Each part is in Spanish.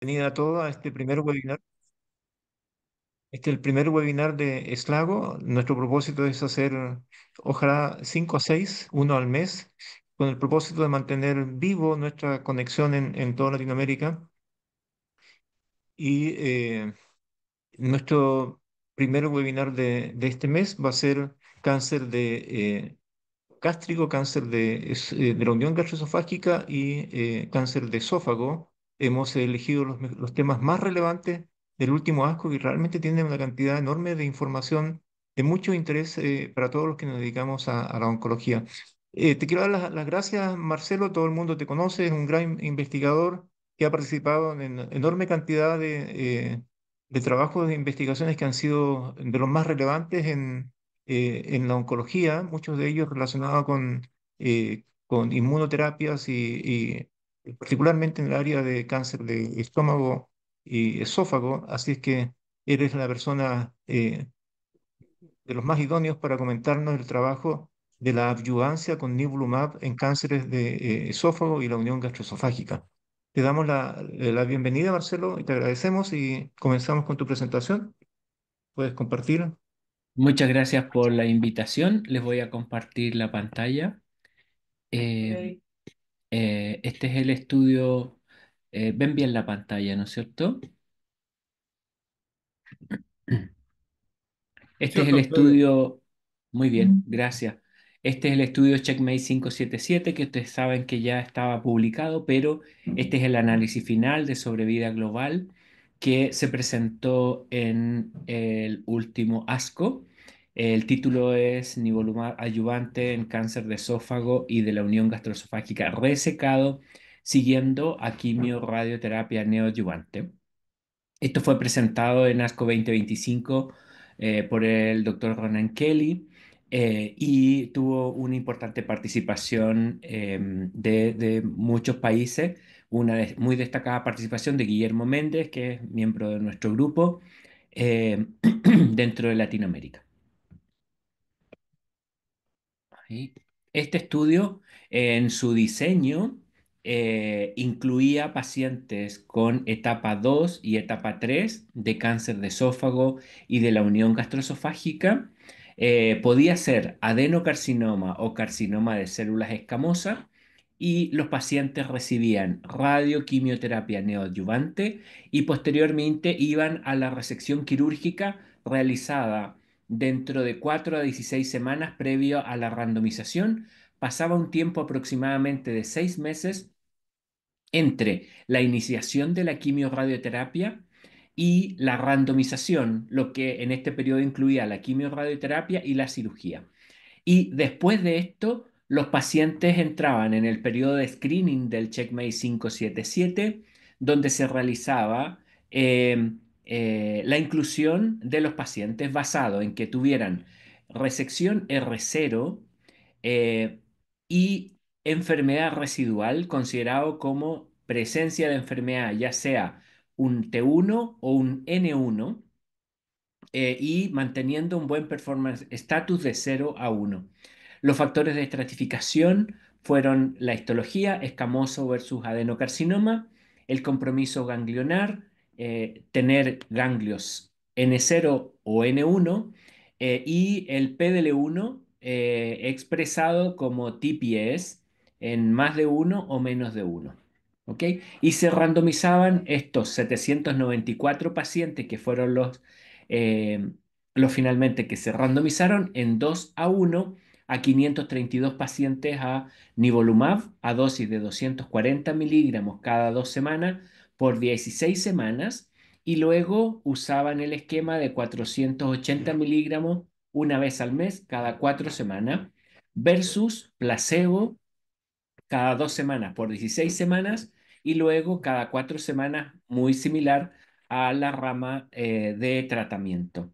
Bienvenida a todos a este primer webinar. Este es el primer webinar de Slago. Nuestro propósito es hacer, ojalá, 5 a 6, uno al mes, con el propósito de mantener vivo nuestra conexión en toda Latinoamérica. Y nuestro primer webinar de este mes va a ser cáncer gástrico, cáncer de la unión gastroesofágica y cáncer de esófago. Hemos elegido los temas más relevantes del último ASCO, y realmente tienen una cantidad enorme de información de mucho interés para todos los que nos dedicamos a la oncología. Te quiero dar las gracias, Marcelo. Todo el mundo te conoce, es un gran investigador que ha participado en enorme cantidad de trabajos de investigaciones que han sido de los más relevantes en la oncología, muchos de ellos relacionados con inmunoterapias y particularmente en el área de cáncer de estómago y esófago. Así es que eres la persona de los más idóneos para comentarnos el trabajo de la adyuvancia con nivolumab en cánceres de esófago y la unión gastroesofágica. Te damos la bienvenida, Marcelo, y te agradecemos y comenzamos con tu presentación. Puedes compartir. Muchas gracias por la invitación. Les voy a compartir la pantalla. Eh, Ok. este es el estudio. Ven bien la pantalla, ¿no es cierto? Este es el Cierto, estoy bien. estudio. Muy bien, gracias. Este es el estudio Checkmate 577 que ustedes saben que ya estaba publicado, pero este es el análisis final de sobrevida global que se presentó en el último ASCO. El título es Nivolumab adyuvante en cáncer de esófago y de la unión gastroesofágica resecado siguiendo a quimio-radioterapia neoadyuvante. Esto fue presentado en ASCO 2025 por el doctor Ronan Kelly y tuvo una importante participación de muchos países, muy destacada participación de Guillermo Méndez, que es miembro de nuestro grupo eh, dentro de Latinoamérica. Ahí. Este estudio, en su diseño, incluía pacientes con etapa 2 y etapa 3 de cáncer de esófago y de la unión gastroesofágica. Podía ser adenocarcinoma o carcinoma de células escamosas y los pacientes recibían radioquimioterapia neoadyuvante y posteriormente iban a la resección quirúrgica realizada dentro de 4 a 16 semanas previo a la randomización. Pasaba un tiempo aproximadamente de 6 meses entre la iniciación de la quimiorradioterapia y la randomización, lo que en este periodo incluía la quimiorradioterapia y la cirugía. Y después de esto, los pacientes entraban en el periodo de screening del Checkmate 577, donde se realizaba la inclusión de los pacientes basado en que tuvieran resección R0 eh, y enfermedad residual, considerado como presencia de enfermedad, ya sea un T1 o un N1, y manteniendo un buen performance status de 0 a 1. Los factores de estratificación fueron la histología, escamoso versus adenocarcinoma, el compromiso ganglionar, tener ganglios N0 o N1 y el PDL1 expresado como TPS en más de uno o menos de uno. ¿Ok? Y se randomizaban estos 794 pacientes que fueron eh, los finalmente que se randomizaron en 2 a 1 a 532 pacientes a nivolumab a dosis de 240 miligramos cada 2 semanas por 16 semanas y luego usaban el esquema de 480 miligramos una vez al mes cada 4 semanas versus placebo cada 2 semanas por 16 semanas y luego cada 4 semanas, muy similar a la rama de tratamiento.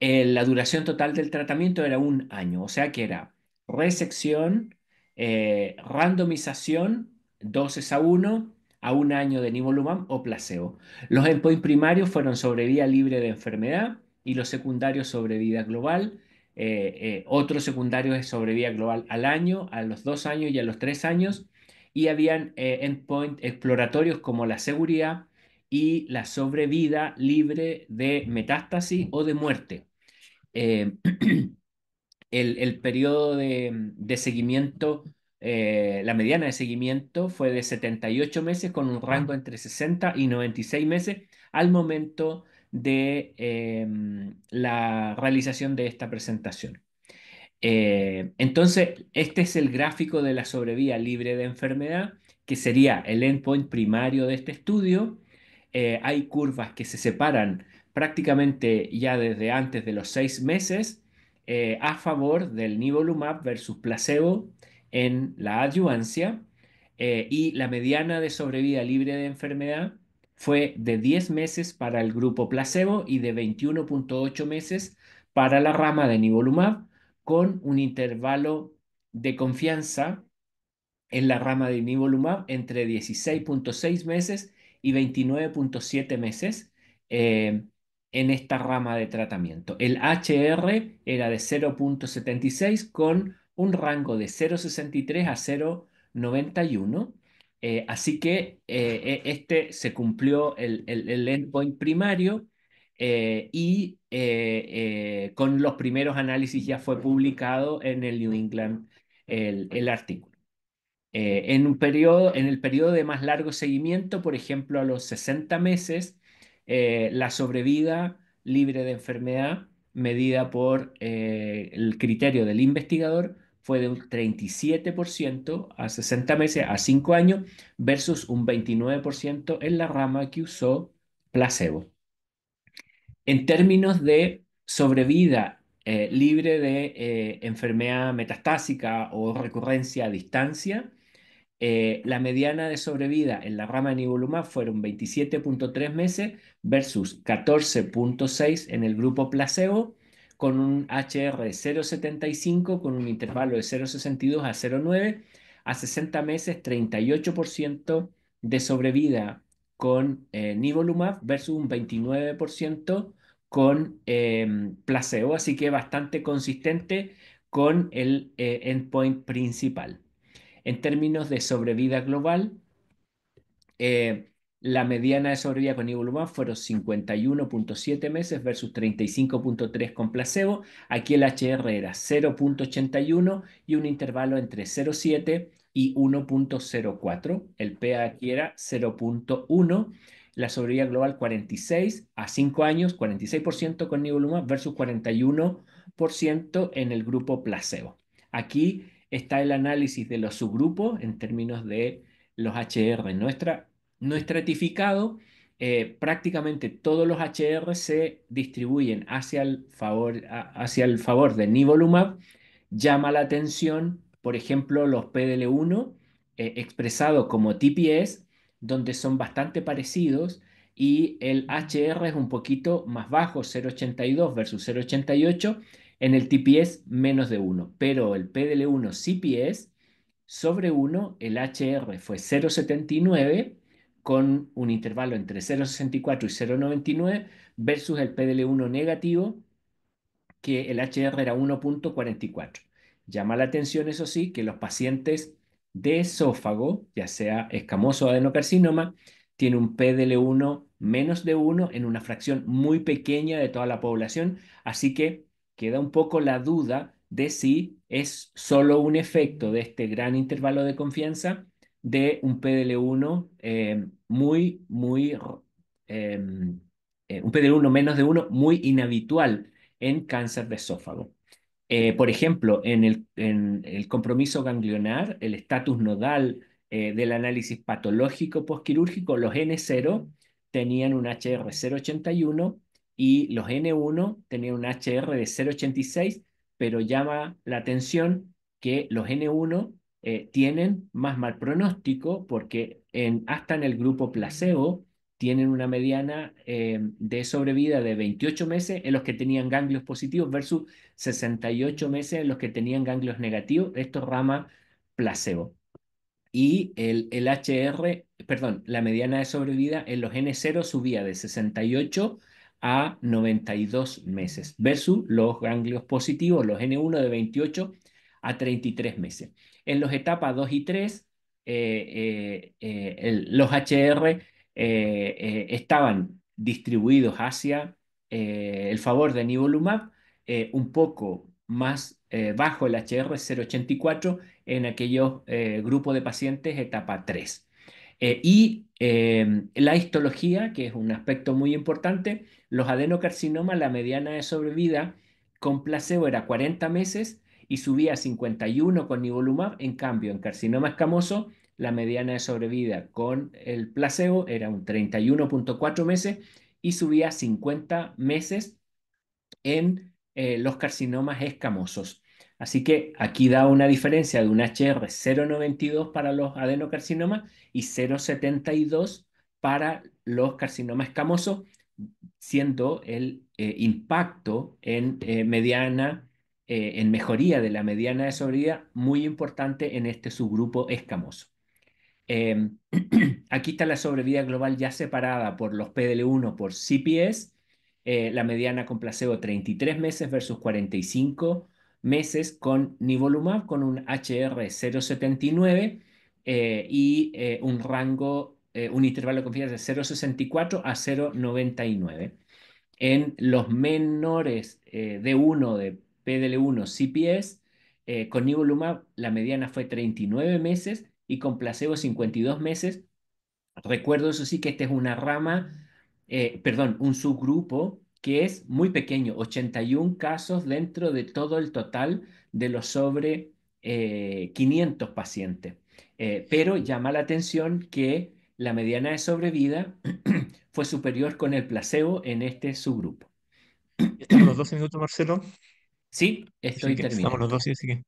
La duración total del tratamiento era un año, o sea que era resección, randomización, dosis a un año de nivolumab o placebo. Los endpoints primarios fueron sobrevida libre de enfermedad y los secundarios sobrevida global. Otros secundarios es sobrevida global al año, a los 2 años y a los 3 años. Y habían endpoints exploratorios como la seguridad y la sobrevida libre de metástasis o de muerte. Eh, el periodo de seguimiento, la mediana de seguimiento fue de 78 meses con un rango entre 60 y 96 meses al momento de la realización de esta presentación. Entonces, este es el gráfico de la sobrevida libre de enfermedad, que sería el endpoint primario de este estudio. Hay curvas que se separan prácticamente ya desde antes de los 6 meses a favor del nivolumab versus placebo en la adyuvancia, y la mediana de sobrevida libre de enfermedad fue de 10 meses para el grupo placebo y de 21,8 meses para la rama de nivolumab, con un intervalo de confianza en la rama de nivolumab entre 16,6 meses y 29,7 meses eh, en esta rama de tratamiento. El HR era de 0,76 con un rango de 0,63 a 0,91. Así que este se cumplió el endpoint primario, con los primeros análisis ya fue publicado en el New England el artículo. En el periodo de más largo seguimiento, por ejemplo, a los 60 meses, la sobrevida libre de enfermedad, medida por el criterio del investigador, fue de un 37% a 60 meses, a 5 años, versus un 29% en la rama que usó placebo. En términos de sobrevida libre de enfermedad metastásica o recurrencia a distancia, la mediana de sobrevida en la rama de nivolumab fueron 27,3 meses versus 14,6 en el grupo placebo, con un HR de 0,75, con un intervalo de 0,62 a 0,9, a 60 meses 38% de sobrevida con nivolumab versus un 29% con placebo, así que bastante consistente con el endpoint principal. En términos de sobrevida global, eh, la mediana de sobrevida con nivolumab fueron 51,7 meses versus 35,3 con placebo. Aquí el HR era 0,81 y un intervalo entre 0,7 y 1,04. El P aquí era 0,1. La sobrevida global 46 a 5 años, 46% con nivolumab versus 41% en el grupo placebo. Aquí está el análisis de los subgrupos en términos de los HR no estratificado. Prácticamente todos los HR se distribuyen hacia el favor de nivolumab. Llama la atención, por ejemplo, los PDL1 expresados como TPS, donde son bastante parecidos, y el HR es un poquito más bajo, 0,82 versus 0,88, en el TPS menos de 1, pero el PDL1 CPS sobre 1, el HR fue 0,79 con un intervalo entre 0,64 y 0,99 versus el PDL1 negativo, que el HR era 1,44. Llama la atención, eso sí, que los pacientes de esófago, ya sea escamoso o adenocarcinoma, tienen un PDL1 menos de 1 en una fracción muy pequeña de toda la población, así que queda un poco la duda de si es solo un efecto de este gran intervalo de confianza de un PDL1 un PDL1 menos de 1 muy inhabitual en cáncer de esófago. Por ejemplo, en el compromiso ganglionar, el estatus nodal del análisis patológico postquirúrgico, los N0 tenían un HR 0,81 y los N1 tenían un HR de 0,86, pero llama la atención que los N1 tienen más mal pronóstico porque hasta en el grupo placebo tienen una mediana de sobrevida de 28 meses en los que tenían ganglios positivos versus 68 meses en los que tenían ganglios negativos, esto rama placebo. Y el HR, perdón, la mediana de sobrevida en los N0 subía de 68 a 92 meses versus los ganglios positivos, los N1 de 28 a 33 meses. En los etapas 2 y 3, los HR estaban distribuidos hacia el favor de nivolumab, un poco más bajo el HR 0,84 en aquellos grupos de pacientes etapa 3. La histología, que es un aspecto muy importante, los adenocarcinomas, la mediana de sobrevida con placebo era 40 meses y subía a 51 con nivolumab. En cambio, en carcinoma escamoso, la mediana de sobrevida con el placebo era un 31,4 meses y subía a 50 meses en los carcinomas escamosos. Así que aquí da una diferencia de un HR 0,92 para los adenocarcinomas y 0,72 para los carcinomas escamosos, siendo el impacto en en mejoría de la mediana de sobrevida muy importante en este subgrupo escamoso. Eh, Aquí está la sobrevida global ya separada por los PDL1 por CPS, la mediana con placebo 33 meses versus 45 meses con nivolumab con un HR 0,79 un rango, un intervalo de confianza de 0,64 a 0,99. En los menores D1 de PDL1 CPS, con nivolumab la mediana fue 39 meses y con placebo 52 meses. Recuerdo, eso sí, que esta es una rama, perdón, un subgrupo que es muy pequeño, 81 casos dentro de todo el total de los sobre 500 pacientes. Pero llama la atención que la mediana de sobrevida fue superior con el placebo en este subgrupo. Estamos los 12 minutos, Marcelo. Sí, Así estoy que estamos los terminando. 12, así que.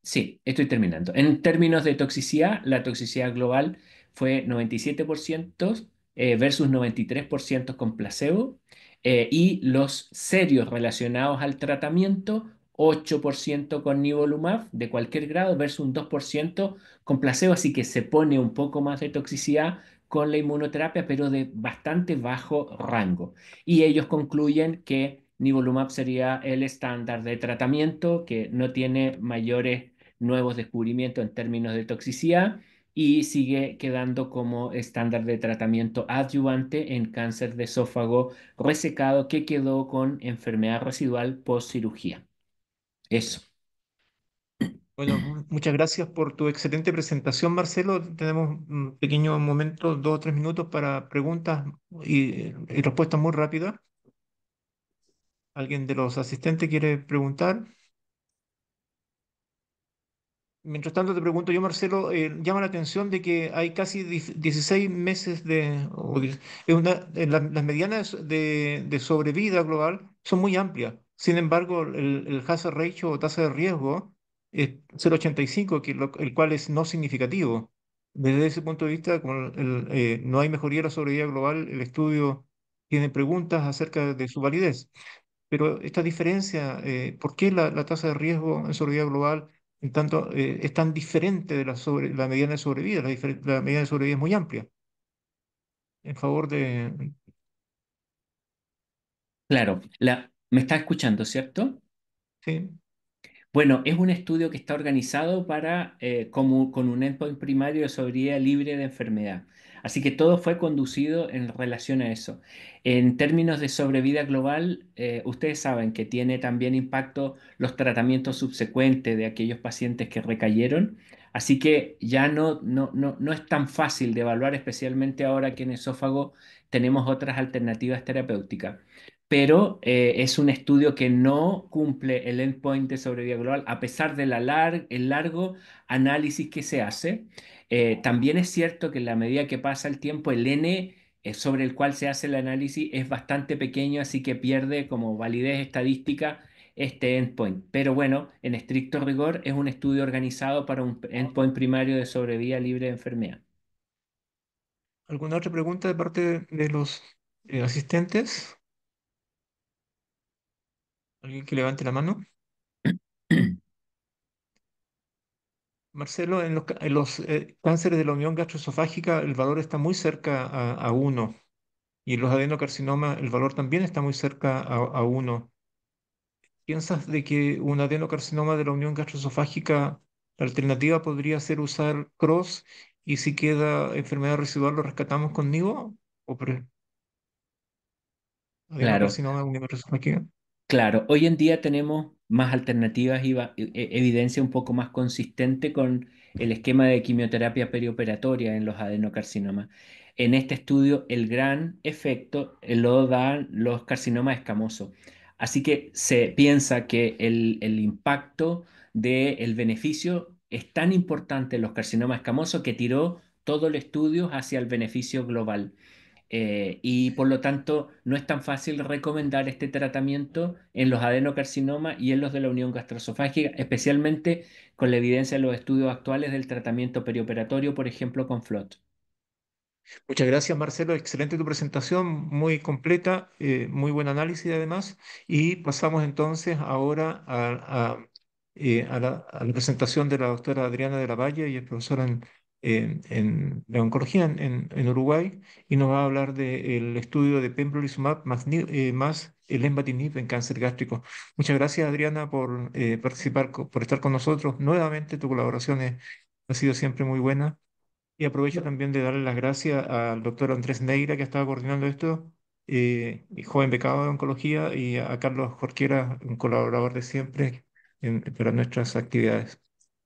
Sí, estoy terminando. En términos de toxicidad, la toxicidad global fue 97% versus 93% con placebo y los serios relacionados al tratamiento, 8% con nivolumab de cualquier grado versus un 2% con placebo, así que se pone un poco más de toxicidad con la inmunoterapia, pero de bastante bajo rango. Y ellos concluyen que nivolumab sería el estándar de tratamiento, que no tiene mayores nuevos descubrimientos en términos de toxicidad y sigue quedando como estándar de tratamiento adyuvante en cáncer de esófago resecado que quedó con enfermedad residual post cirugía. Eso. Bueno, muchas gracias por tu excelente presentación, Marcelo. Tenemos un pequeño momento, 2 o 3 minutos para preguntas y respuestas muy rápidas. ¿Alguien de los asistentes quiere preguntar? Mientras tanto, te pregunto yo, Marcelo, llama la atención de que hay casi 16 meses las medianas de sobrevida global son muy amplias. Sin embargo, el hazard ratio o tasa de riesgo es 0,85, el cual es no significativo. Desde ese punto de vista, como no hay mejoría de la sobrevida global, el estudio tiene preguntas acerca de su validez. Pero esta diferencia, ¿por qué la tasa de riesgo en sobrevida global en tanto, es tan diferente de la mediana de sobrevida? La mediana de sobrevida es muy amplia en favor de... Claro, me está escuchando, ¿cierto? Sí. Bueno, es un estudio que está organizado para, con un endpoint primario de sobrevida libre de enfermedad. Así que todo fue conducido en relación a eso. En términos de sobrevida global, ustedes saben que tiene también impacto los tratamientos subsecuentes de aquellos pacientes que recayeron. Así que ya no es tan fácil de evaluar, especialmente ahora que en esófago tenemos otras alternativas terapéuticas, pero es un estudio que no cumple el endpoint de sobrevida global a pesar del el largo análisis que se hace. También es cierto que en la medida que pasa el tiempo, el N sobre el cual se hace el análisis es bastante pequeño, así que pierde como validez estadística este endpoint. Pero bueno, en estricto rigor es un estudio organizado para un endpoint primario de sobrevida libre de enfermedad. ¿Alguna otra pregunta de parte de los asistentes? ¿Alguien que levante la mano? Marcelo, en los cánceres de la unión gastroesofágica el valor está muy cerca a 1 y en los adenocarcinomas el valor también está muy cerca a 1. ¿Piensas de que un adenocarcinoma de la unión gastroesofágica, la alternativa podría ser usar CROSS y si queda enfermedad residual lo rescatamos con NIVO? o Claro. adenocarcinoma universoesofágica. Claro, hoy en día tenemos más alternativas y evidencia un poco más consistente con el esquema de quimioterapia perioperatoria en los adenocarcinomas. En este estudio, el gran efecto lo dan los carcinomas escamosos. Así que se piensa que el impacto del beneficio es tan importante en los carcinomas escamosos que tiró todo el estudio hacia el beneficio global. Y por lo tanto, no es tan fácil recomendar este tratamiento en los adenocarcinomas y en los de la unión gastroesofágica, especialmente con la evidencia de los estudios actuales del tratamiento perioperatorio, por ejemplo, con FLOT. Muchas gracias, Marcelo. Excelente tu presentación, muy completa, muy buen análisis además. Y pasamos entonces ahora a la presentación de la doctora Adriana de la Valle, y es profesora en la oncología en Uruguay, y nos va a hablar del estudio de pembrolizumab más el lenvatinib en cáncer gástrico. Muchas gracias, Adriana, por participar, por estar con nosotros. Nuevamente, tu colaboración ha sido siempre muy buena. Y aprovecho también de darle las gracias al doctor Andrés Neira, que estaba coordinando esto, y joven becado de oncología, y a Carlos Jorquera, un colaborador de siempre para nuestras actividades.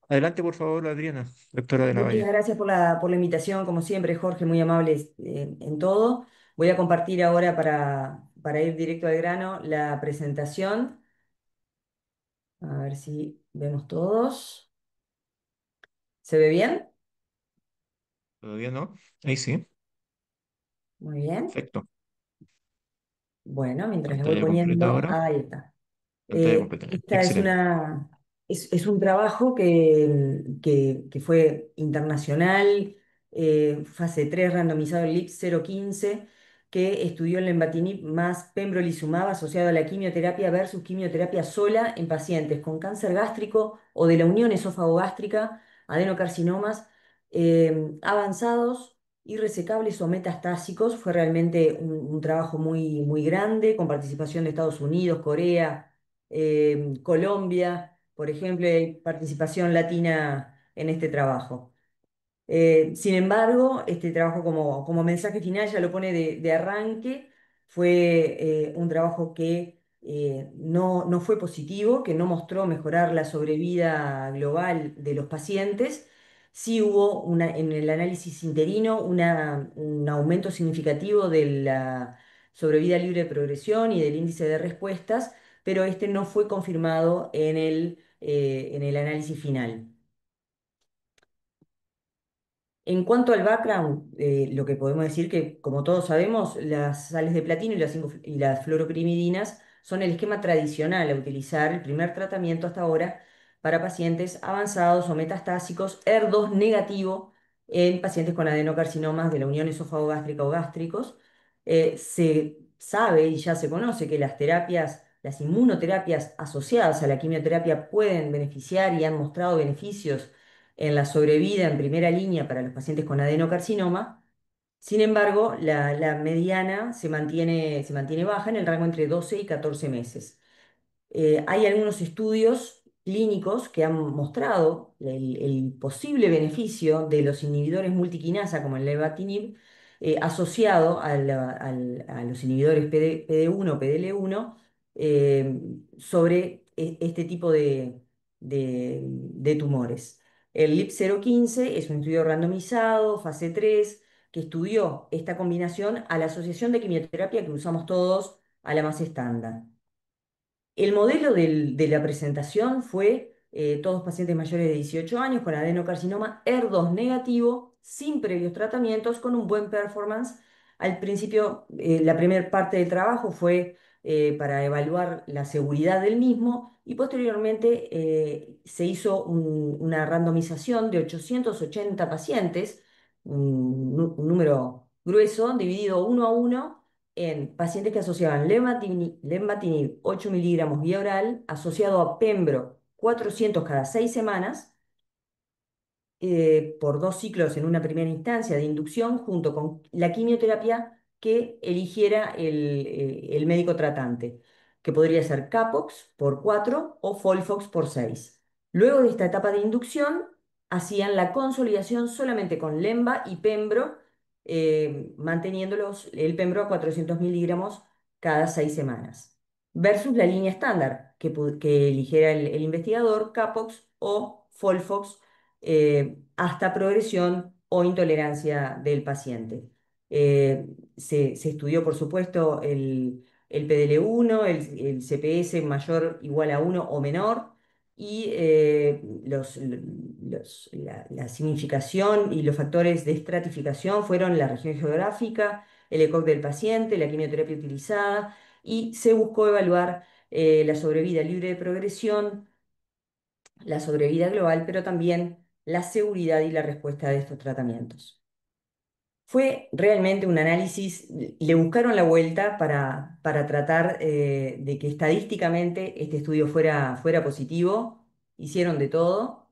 Adelante, por favor, Adriana, doctora de la Muchas Valle. gracias por la invitación, como siempre, Jorge, muy amable en todo. Voy a compartir ahora para ir directo al grano la presentación. A ver si vemos todos. ¿Se ve bien? ¿Todavía no? Ahí sí, Muy bien. perfecto. Bueno, mientras les voy Pantalla completa poniendo, ahora. ahí está. Pantalla completa. Esta es Excelente. es un trabajo que fue internacional, fase 3 randomizado en LIP 015, que estudió el lenvatinib más pembrolizumab asociado a la quimioterapia versus quimioterapia sola en pacientes con cáncer gástrico o de la unión esófago-gástrica, adenocarcinomas avanzados, irresecables o metastásicos. Fue realmente un trabajo muy grande con participación de Estados Unidos, Corea, Colombia, por ejemplo, y hay participación latina en este trabajo. Sin embargo, este trabajo como mensaje final ya lo pone de arranque, fue un trabajo que no fue positivo, que no mostró mejorar la sobrevida global de los pacientes. Sí hubo en el análisis interino un aumento significativo de la sobrevida libre de progresión y del índice de respuestas, pero este no fue confirmado en el análisis final. En cuanto al background, lo que podemos decir que, como todos sabemos, las sales de platino y las fluoroprimidinas son el esquema tradicional a utilizar, el primer tratamiento hasta ahora para pacientes avanzados o metastásicos ER2 negativo en pacientes con adenocarcinomas de la unión esófago-gástrica o gástricos. Se sabe y ya se conoce que las inmunoterapias asociadas a la quimioterapia pueden beneficiar y han mostrado beneficios en la sobrevida en primera línea para los pacientes con adenocarcinoma. Sin embargo, la mediana se mantiene baja en el rango entre 12 y 14 meses. Hay algunos estudios clínicos que han mostrado el posible beneficio de los inhibidores multiquinasa como el levatinib asociado a los inhibidores PD1, PDL1 sobre este tipo de tumores. El LIP 015 es un estudio randomizado, fase 3, que estudió esta combinación a la asociación de quimioterapia que usamos todos a la más estándar. El modelo de la presentación fue todos pacientes mayores de 18 años con adenocarcinoma ER2 negativo, sin previos tratamientos, con un buen performance. Al principio, la primera parte del trabajo fue para evaluar la seguridad del mismo y posteriormente se hizo una randomización de 880 pacientes, un número grueso, dividido uno a uno en pacientes que asociaban lenvatinib 8 miligramos vía oral asociado a pembro 400 cada 6 semanas por 2 ciclos en una primera instancia de inducción junto con la quimioterapia que eligiera el médico tratante, que podría ser Capox por 4 o Folfox por 6. Luego de esta etapa de inducción, hacían la consolidación solamente con Lemba y Pembro manteniéndolos el Pembro a 400 miligramos cada 6 semanas, versus la línea estándar que eligiera el investigador, Capox o Folfox, hasta progresión o intolerancia del paciente. Se estudió, por supuesto, el PDL1, el CPS mayor igual a 1 o menor, y la significación y los factores de estratificación fueron la región geográfica, el ECOG del paciente, la quimioterapia utilizada, y se buscó evaluar la sobrevida libre de progresión, la sobrevida global, pero también la seguridad y la respuesta de estos tratamientos. Fue realmente un análisis, le buscaron la vuelta para tratar de que estadísticamente este estudio fuera positivo, hicieron de todo.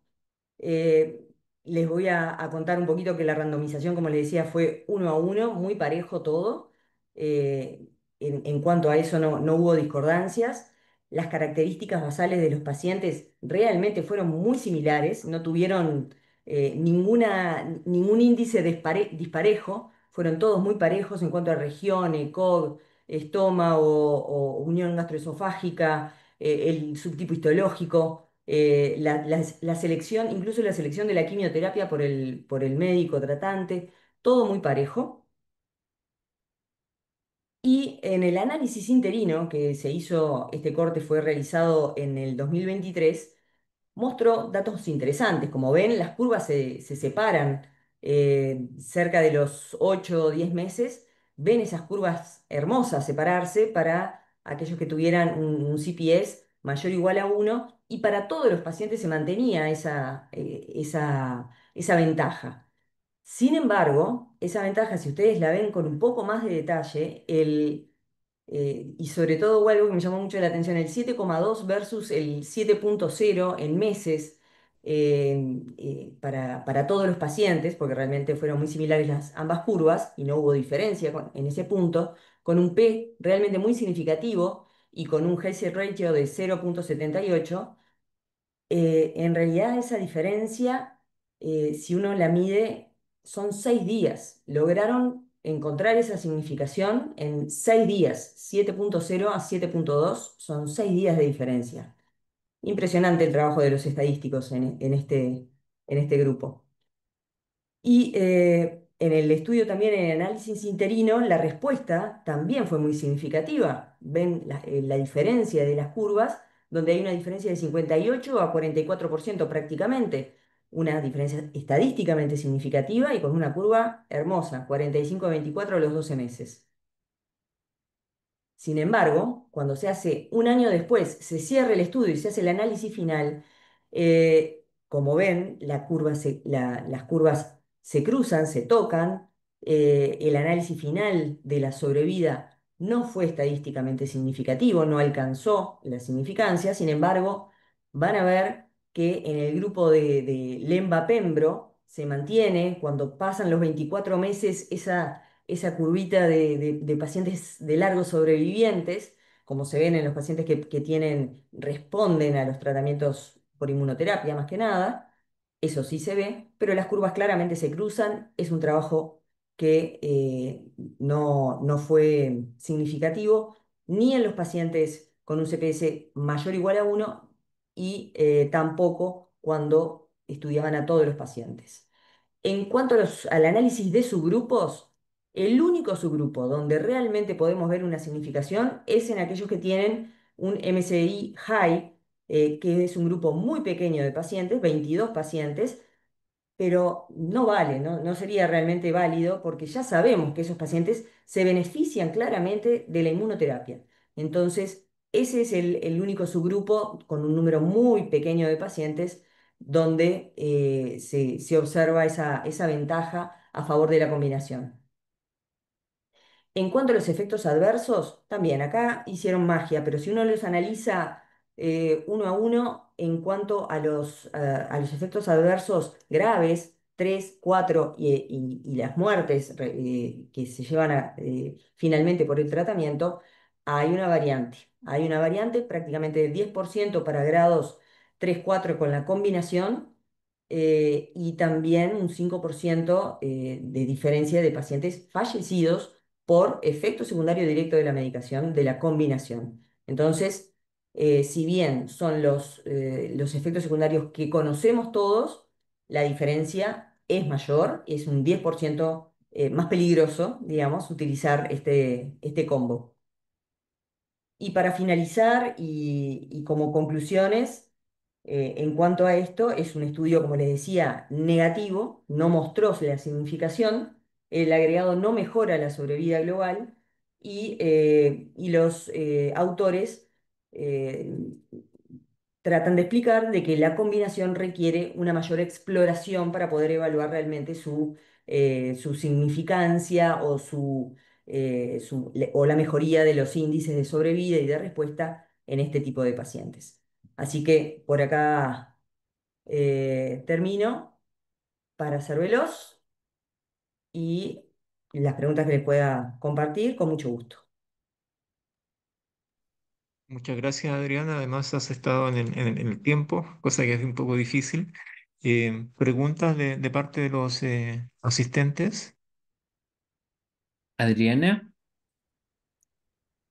Eh, Les voy a contar un poquito que la randomización, como les decía, fue 1 a 1, muy parejo todo. En cuanto a eso no hubo discordancias. Las características basales de los pacientes realmente fueron muy similares, no tuvieron ningún índice disparejo, fueron todos muy parejos en cuanto a región, ECOG, estómago o unión gastroesofágica, el subtipo histológico, la selección, incluso la selección de la quimioterapia por el médico tratante, todo muy parejo. Y en el análisis interino que se hizo, este corte fue realizado en el 2023, mostró datos interesantes. Como ven, las curvas se separan cerca de los 8 o 10 meses. Ven esas curvas hermosas separarse para aquellos que tuvieran un CPS mayor o igual a 1, y para todos los pacientes se mantenía esa ventaja. Sin embargo, esa ventaja, si ustedes la ven con un poco más de detalle, y sobre todo algo que me llamó mucho la atención, el 7,2 versus el 7,0 en meses, para todos los pacientes, porque realmente fueron muy similares ambas curvas y no hubo diferencia en ese punto, con un P realmente muy significativo y con un Hazard ratio de 0,78. En realidad esa diferencia, si uno la mide, son 6 días. Lograron encontrar esa significación en 6 días. 7,0 a 7,2 son 6 días de diferencia. Impresionante el trabajo de los estadísticos en este grupo. Y en el estudio también, en el análisis interino, la respuesta también fue muy significativa. Ven la diferencia de las curvas, donde hay una diferencia de 58 a 44% prácticamente. Una diferencia estadísticamente significativa y con una curva hermosa, 45 a 24 a los 12 meses. Sin embargo, cuando se hace un año después, se cierra el estudio y se hace el análisis final, como ven, las curvas se cruzan, se tocan. El análisis final de la sobrevida no fue estadísticamente significativo, no alcanzó la significancia. Sin embargo, van a ver que en el grupo de Lemba-Pembro se mantiene, cuando pasan los 24 meses, esa curvita de pacientes de largos sobrevivientes, como se ven en los pacientes responden a los tratamientos por inmunoterapia más que nada. Eso sí se ve, pero las curvas claramente se cruzan. Es un trabajo que no fue significativo ni en los pacientes con un CPS mayor o igual a 1, y tampoco cuando estudiaban a todos los pacientes. En cuanto al análisis de subgrupos, el único subgrupo donde realmente podemos ver una significación es en aquellos que tienen un MSI high, que es un grupo muy pequeño de pacientes, 22 pacientes, pero no vale, no sería realmente válido, porque ya sabemos que esos pacientes se benefician claramente de la inmunoterapia. Entonces, ese es el único subgrupo con un número muy pequeño de pacientes donde se observa esa ventaja a favor de la combinación. En cuanto a los efectos adversos, también acá hicieron magia, pero si uno los analiza 1 a 1 en cuanto a los efectos adversos graves, 3, 4 y las muertes que se llevan finalmente por el tratamiento, hay una variante. Hay una variante prácticamente del 10% para grados 3, 4 con la combinación, y también un 5% de diferencia de pacientes fallecidos por efecto secundario directo de la medicación, de la combinación. Entonces, si bien son los efectos secundarios que conocemos todos, la diferencia es mayor, es un 10% más peligroso, digamos, utilizar este combo. Y para finalizar y como conclusiones, en cuanto a esto, es un estudio, como les decía, negativo, no mostró la significación, el agregado no mejora la sobrevida global y los autores eh, tratan de explicar de que la combinación requiere una mayor exploración para poder evaluar realmente su significancia o o la mejoría de los índices de sobrevida y de respuesta en este tipo de pacientes. Así que por acá termino para ser veloz y las preguntas que les pueda compartir, con mucho gusto. Muchas gracias, Adriana. Además, has estado en el tiempo, cosa que es un poco difícil. ¿Preguntas de parte de los asistentes? Adriana,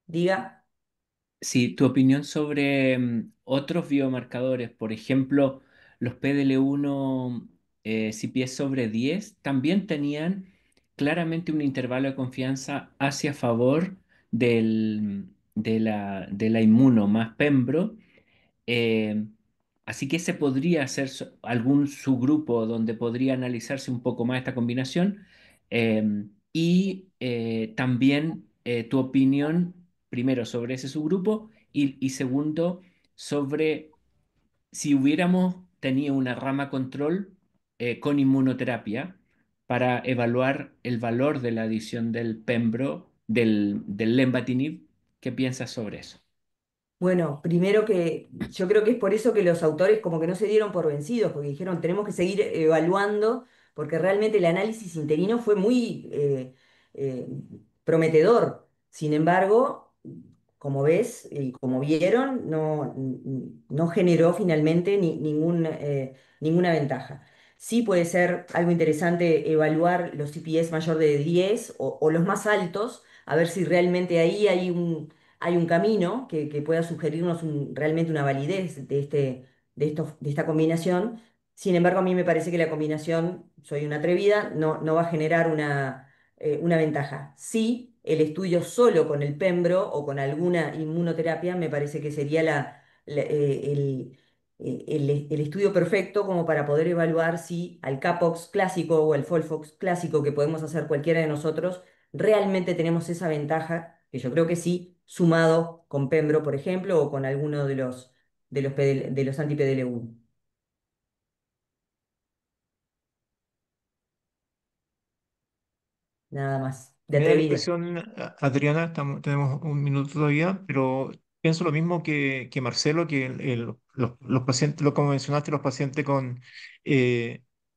Diga. si tu opinión sobre otros biomarcadores, por ejemplo, los PDL1 CPS sobre 10, también tenían claramente un intervalo de confianza hacia favor de la inmuno más pembro. Eh, Así que ese podría ser algún subgrupo donde podría analizarse un poco más esta combinación. También tu opinión, primero, sobre ese subgrupo y segundo, sobre si hubiéramos tenido una rama control con inmunoterapia para evaluar el valor de la adición del pembro, del lenvatinib. ¿Qué piensas sobre eso? Bueno, primero que yo creo que es por eso que los autores como que no se dieron por vencidos, porque dijeron tenemos que seguir evaluando, porque realmente el análisis interino fue muy eh, prometedor. Sin embargo, como ves y como vieron, no generó finalmente ninguna ventaja. Sí puede ser algo interesante evaluar los CPS mayor de 10 o los más altos, a ver si realmente ahí hay un camino que pueda sugerirnos realmente una validez de esta combinación. Sin embargo, a mí me parece que la combinación, soy una atrevida, no va a generar una ventaja. Sí, el estudio solo con el pembro o con alguna inmunoterapia me parece que sería el estudio perfecto como para poder evaluar si al CAPOX clásico o al FOLFOX clásico que podemos hacer cualquiera de nosotros realmente tenemos esa ventaja, que yo creo que sí, sumado con Pembro, por ejemplo, o con alguno de los anti-PDL1. Nada más, de Me da la atrevida. impresión, Adriana, tenemos un minuto todavía, pero pienso lo mismo que Marcelo, que los pacientes, lo como mencionaste, los pacientes con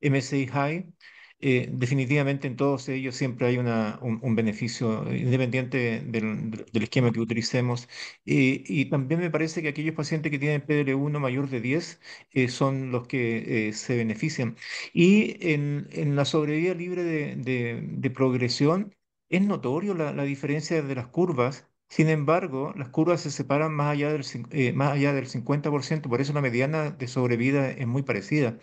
MSI high, definitivamente en todos ellos siempre hay un beneficio independiente del esquema que utilicemos. Y también me parece que aquellos pacientes que tienen PDL1 mayor de 10 son los que se benefician. Y en la sobrevida libre de progresión, es notorio la diferencia de las curvas. Sin embargo, las curvas se separan más allá del 50%, por eso la mediana de sobrevida es muy parecida.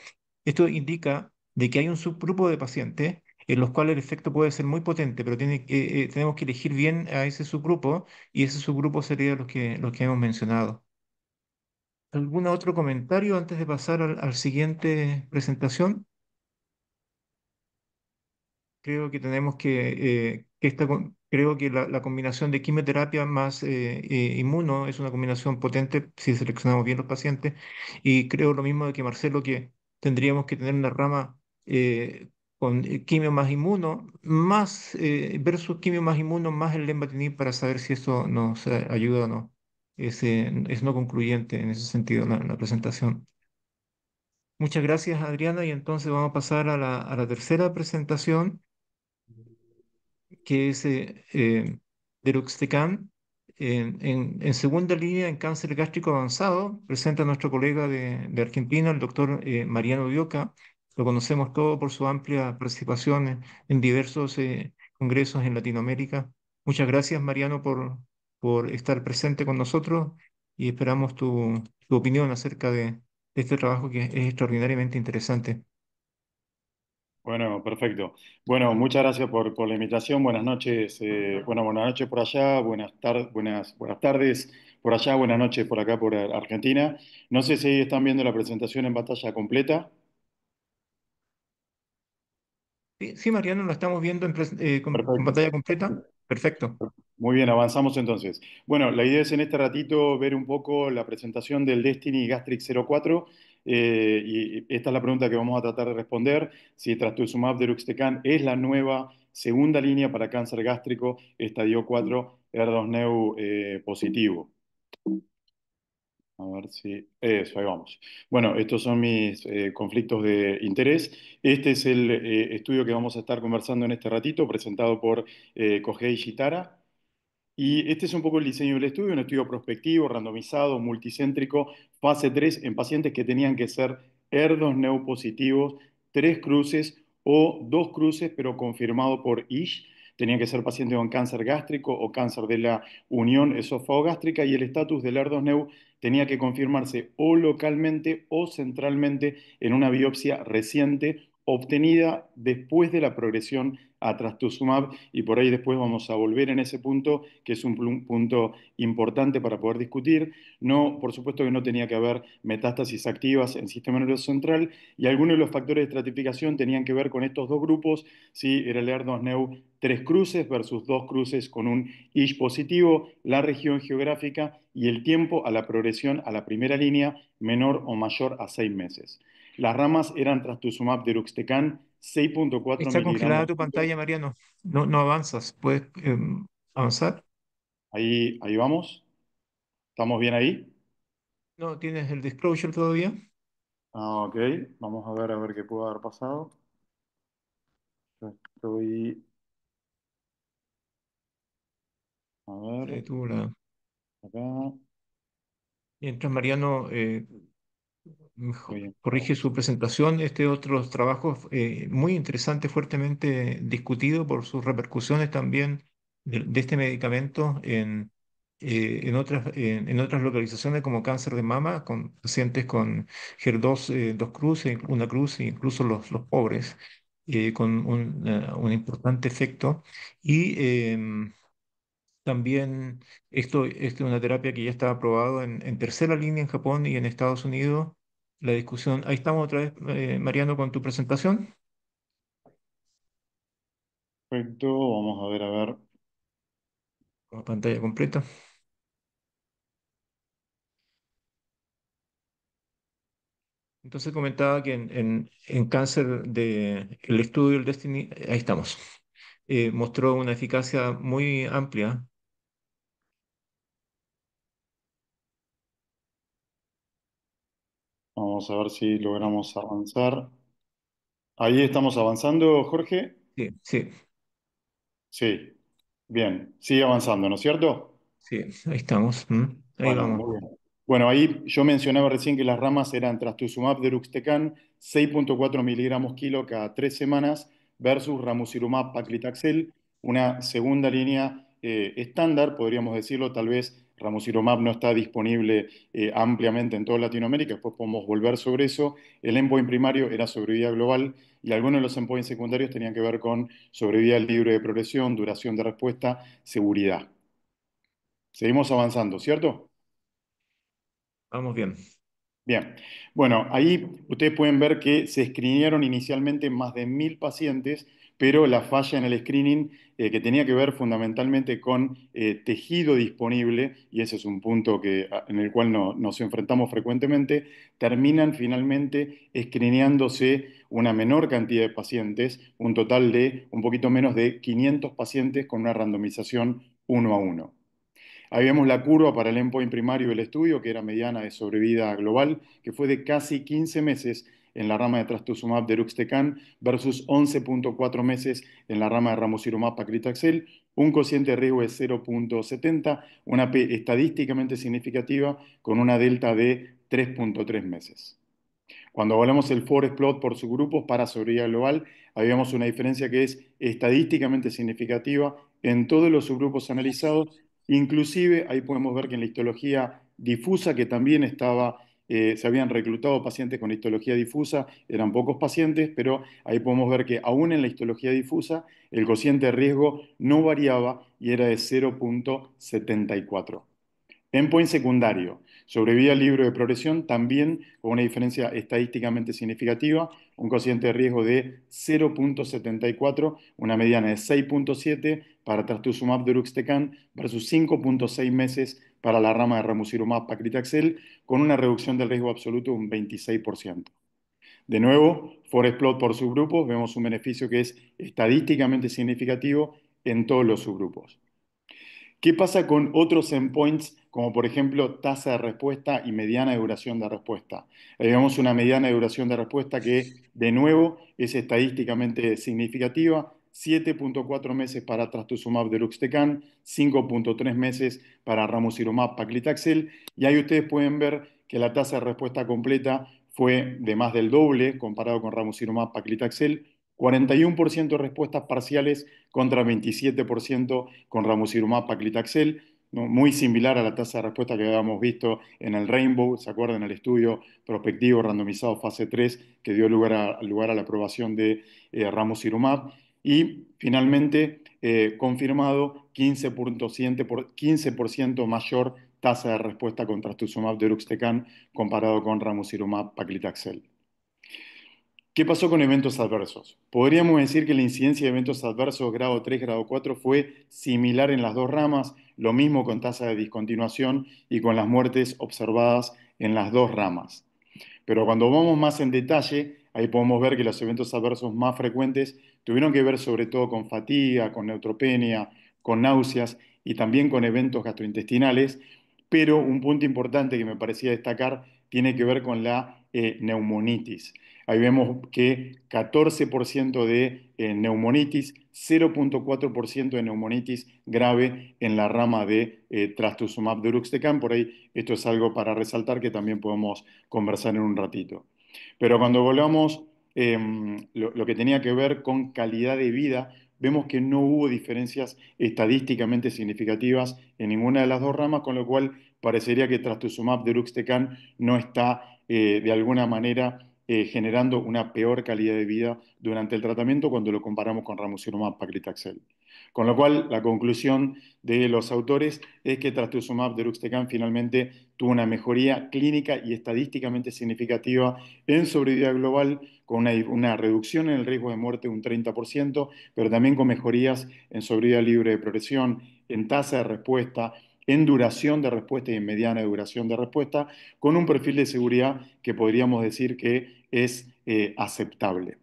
Esto indica de que hay un subgrupo de pacientes en los cuales el efecto puede ser muy potente, pero tenemos que elegir bien a ese subgrupo y ese subgrupo sería los que hemos mencionado. ¿Algún otro comentario antes de pasar al siguiente presentación? Creo que tenemos creo que la combinación de quimioterapia más inmuno es una combinación potente si seleccionamos bien los pacientes. Y creo lo mismo de que Marcelo, que tendríamos que tener una rama con quimio más inmuno, más versus quimio más inmuno, más el lenvatinib para saber si eso nos ayuda o no. Es no concluyente en ese sentido la presentación. Muchas gracias, Adriana, y entonces vamos a pasar a la tercera presentación que es deruxtecan. En segunda línea, en cáncer gástrico avanzado, presenta a nuestro colega de Argentina, el doctor Mariano Dioca. Lo conocemos todo por su amplia participación en diversos congresos en Latinoamérica. Muchas gracias, Mariano, por estar presente con nosotros y esperamos tu opinión acerca de este trabajo que es extraordinariamente interesante. Bueno, perfecto. Bueno, muchas gracias por la invitación. Buenas noches. Bueno, buenas noches por allá, buenas tardes por allá, buenas noches por acá, por Argentina. No sé si están viendo la presentación en pantalla completa. Sí, sí, Mariano, lo estamos viendo con Perfecto. pantalla completa. Perfecto. Muy bien, avanzamos entonces. Bueno, la idea es en este ratito ver un poco la presentación del Destiny Gastrix 04 y esta es la pregunta que vamos a tratar de responder. Si trastuzumab deruxtecan es la nueva segunda línea para cáncer gástrico estadio 4 ER2-neu positivo. A ver si... Eso, ahí vamos. Bueno, estos son mis conflictos de interés. Este es el estudio que vamos a estar conversando en este ratito, presentado por Kohei Shitara. Y este es un poco el diseño del estudio, un estudio prospectivo, randomizado, multicéntrico, fase 3 en pacientes que tenían que ser ER2 neu positivos, 3 cruces o 2 cruces, pero confirmado por ISH. Tenían que ser pacientes con cáncer gástrico o cáncer de la unión esófago-gástrica y el estatus del ER2 neu tenía que confirmarse o localmente o centralmente en una biopsia reciente obtenida después de la progresión a trastuzumab y por ahí después vamos a volver en ese punto, que es un punto importante para poder discutir. No, por supuesto que no tenía que haber metástasis activas en sistema nervioso central y algunos de los factores de estratificación tenían que ver con estos dos grupos, si era el ER2-neu 3 cruces versus 2 cruces con un ISH positivo, la región geográfica y el tiempo a la progresión a la primera línea menor o mayor a 6 meses. Las ramas eran trastuzumab deruxtecan 6,4 Está congelada miligramos. tu pantalla, Mariano. No, no avanzas. ¿Puedes avanzar? Ahí vamos. ¿Estamos bien ahí? No, ¿tienes el disclosure todavía? Ah, ok. Vamos a ver qué pudo haber pasado. Yo estoy. A ver, Tuvo la... acá. Mientras Mariano Bien. corrige su presentación, este otro trabajo muy interesante, fuertemente discutido por sus repercusiones también de este medicamento en otras localizaciones como cáncer de mama, con pacientes con HER2, 2 cruces, una cruz, e incluso los pobres, con un importante efecto. Y también esto es una terapia que ya está aprobado en tercera línea en Japón y en Estados Unidos. La discusión, ahí estamos otra vez, Mariano, con tu presentación, Perfecto. Vamos a ver. con la pantalla completa. Entonces comentaba que en cáncer el estudio del Destiny, ahí estamos, mostró una eficacia muy amplia. Vamos a ver si logramos avanzar. Ahí estamos avanzando, Jorge. Sí, sí, Sí. Bien. Sigue avanzando, ¿no es cierto? sí, ahí estamos. Ahí Bueno, vamos. muy bien. Bueno, ahí yo mencionaba recién que las ramas eran trastuzumab deruxtecan, 6,4 miligramos kilo cada 3 semanas, versus ramucirumab paclitaxel, una segunda línea estándar, podríamos decirlo. Tal vez ramucirumab no está disponible ampliamente en toda Latinoamérica, después podemos volver sobre eso. El endpoint primario era sobrevida global y algunos de los endpoints secundarios tenían que ver con sobrevida libre de progresión, duración de respuesta, seguridad. Seguimos avanzando, ¿cierto? Vamos bien. Bien, bueno, ahí ustedes pueden ver que se screenaron inicialmente más de 1.000 pacientes, pero la falla en el screening, que tenía que ver fundamentalmente con tejido disponible, y ese es un punto en el cual nos enfrentamos frecuentemente, terminan finalmente screeneándose una menor cantidad de pacientes, un total de un poquito menos de 500 pacientes con una randomización 1 a 1. Ahí vemos la curva para el endpoint primario del estudio, que era mediana de sobrevida global, que fue de casi 15 meses en la rama de trastuzumab deruxtecan versus 11,4 meses en la rama de ramucirumab paclitaxel, un cociente de riesgo de 0,70, una P estadísticamente significativa con una delta de 3,3 meses. Cuando hablamos del forest plot por subgrupos para sobrevida global, habíamos una diferencia que es estadísticamente significativa en todos los subgrupos analizados. Inclusive ahí podemos ver que en la histología difusa, que también se habían reclutado pacientes con histología difusa, eran pocos pacientes, pero ahí podemos ver que aún en la histología difusa el cociente de riesgo no variaba y era de 0,74. Endpoint secundario, sobrevida libre de progresión, también con una diferencia estadísticamente significativa, un cociente de riesgo de 0,74, una mediana de 6,7 para trastuzumab deruxtecan versus 5,6 meses para la rama de ramucirumab paclitaxel, con una reducción del riesgo absoluto de un 26%. De nuevo, forest plot por subgrupos, vemos un beneficio que es estadísticamente significativo en todos los subgrupos. ¿Qué pasa con otros endpoints, como por ejemplo tasa de respuesta y mediana de duración de respuesta? Ahí vemos una mediana de duración de respuesta que, de nuevo, es estadísticamente significativa: 7,4 meses para trastuzumab deruxtecan, 5,3 meses para ramucirumab paclitaxel, y ahí ustedes pueden ver que la tasa de respuesta completa fue de más del doble comparado con ramucirumab paclitaxel, 41% de respuestas parciales contra 27% con ramucirumab paclitaxel, ¿no? Muy similar a la tasa de respuesta que habíamos visto en el Rainbow, ¿se acuerdan? El estudio prospectivo randomizado fase 3 que dio lugar a la aprobación de ramucirumab. Y finalmente, confirmado, 15% mayor tasa de respuesta con trastuzumab deruxtecan comparado con ramucirumab paclitaxel. ¿Qué pasó con eventos adversos? Podríamos decir que la incidencia de eventos adversos grado 3, grado 4 fue similar en las dos ramas, lo mismo con tasa de discontinuación y con las muertes observadas en las dos ramas. Pero cuando vamos más en detalle, ahí podemos ver que los eventos adversos más frecuentes tuvieron que ver sobre todo con fatiga, con neutropenia, con náuseas y también con eventos gastrointestinales. Pero un punto importante que me parecía destacar tiene que ver con la neumonitis. Ahí vemos que 14% de neumonitis, 0,4% de neumonitis grave en la rama de trastuzumab deruxtecan. Por ahí esto es algo para resaltar que también podemos conversar en un ratito. Pero cuando volvamos lo que tenía que ver con calidad de vida, vemos que no hubo diferencias estadísticamente significativas en ninguna de las dos ramas, con lo cual parecería que trastuzumab deruxtecan no está de alguna manera generando una peor calidad de vida durante el tratamiento cuando lo comparamos con ramucirumab paclitaxel. Con lo cual, la conclusión de los autores es que trastuzumab deruxtecan finalmente tuvo una mejoría clínica y estadísticamente significativa en sobrevida global, con una reducción en el riesgo de muerte de un 30%, pero también con mejorías en sobrevida libre de progresión, en tasa de respuesta, en duración de respuesta y en mediana duración de respuesta, con un perfil de seguridad que podríamos decir que es aceptable.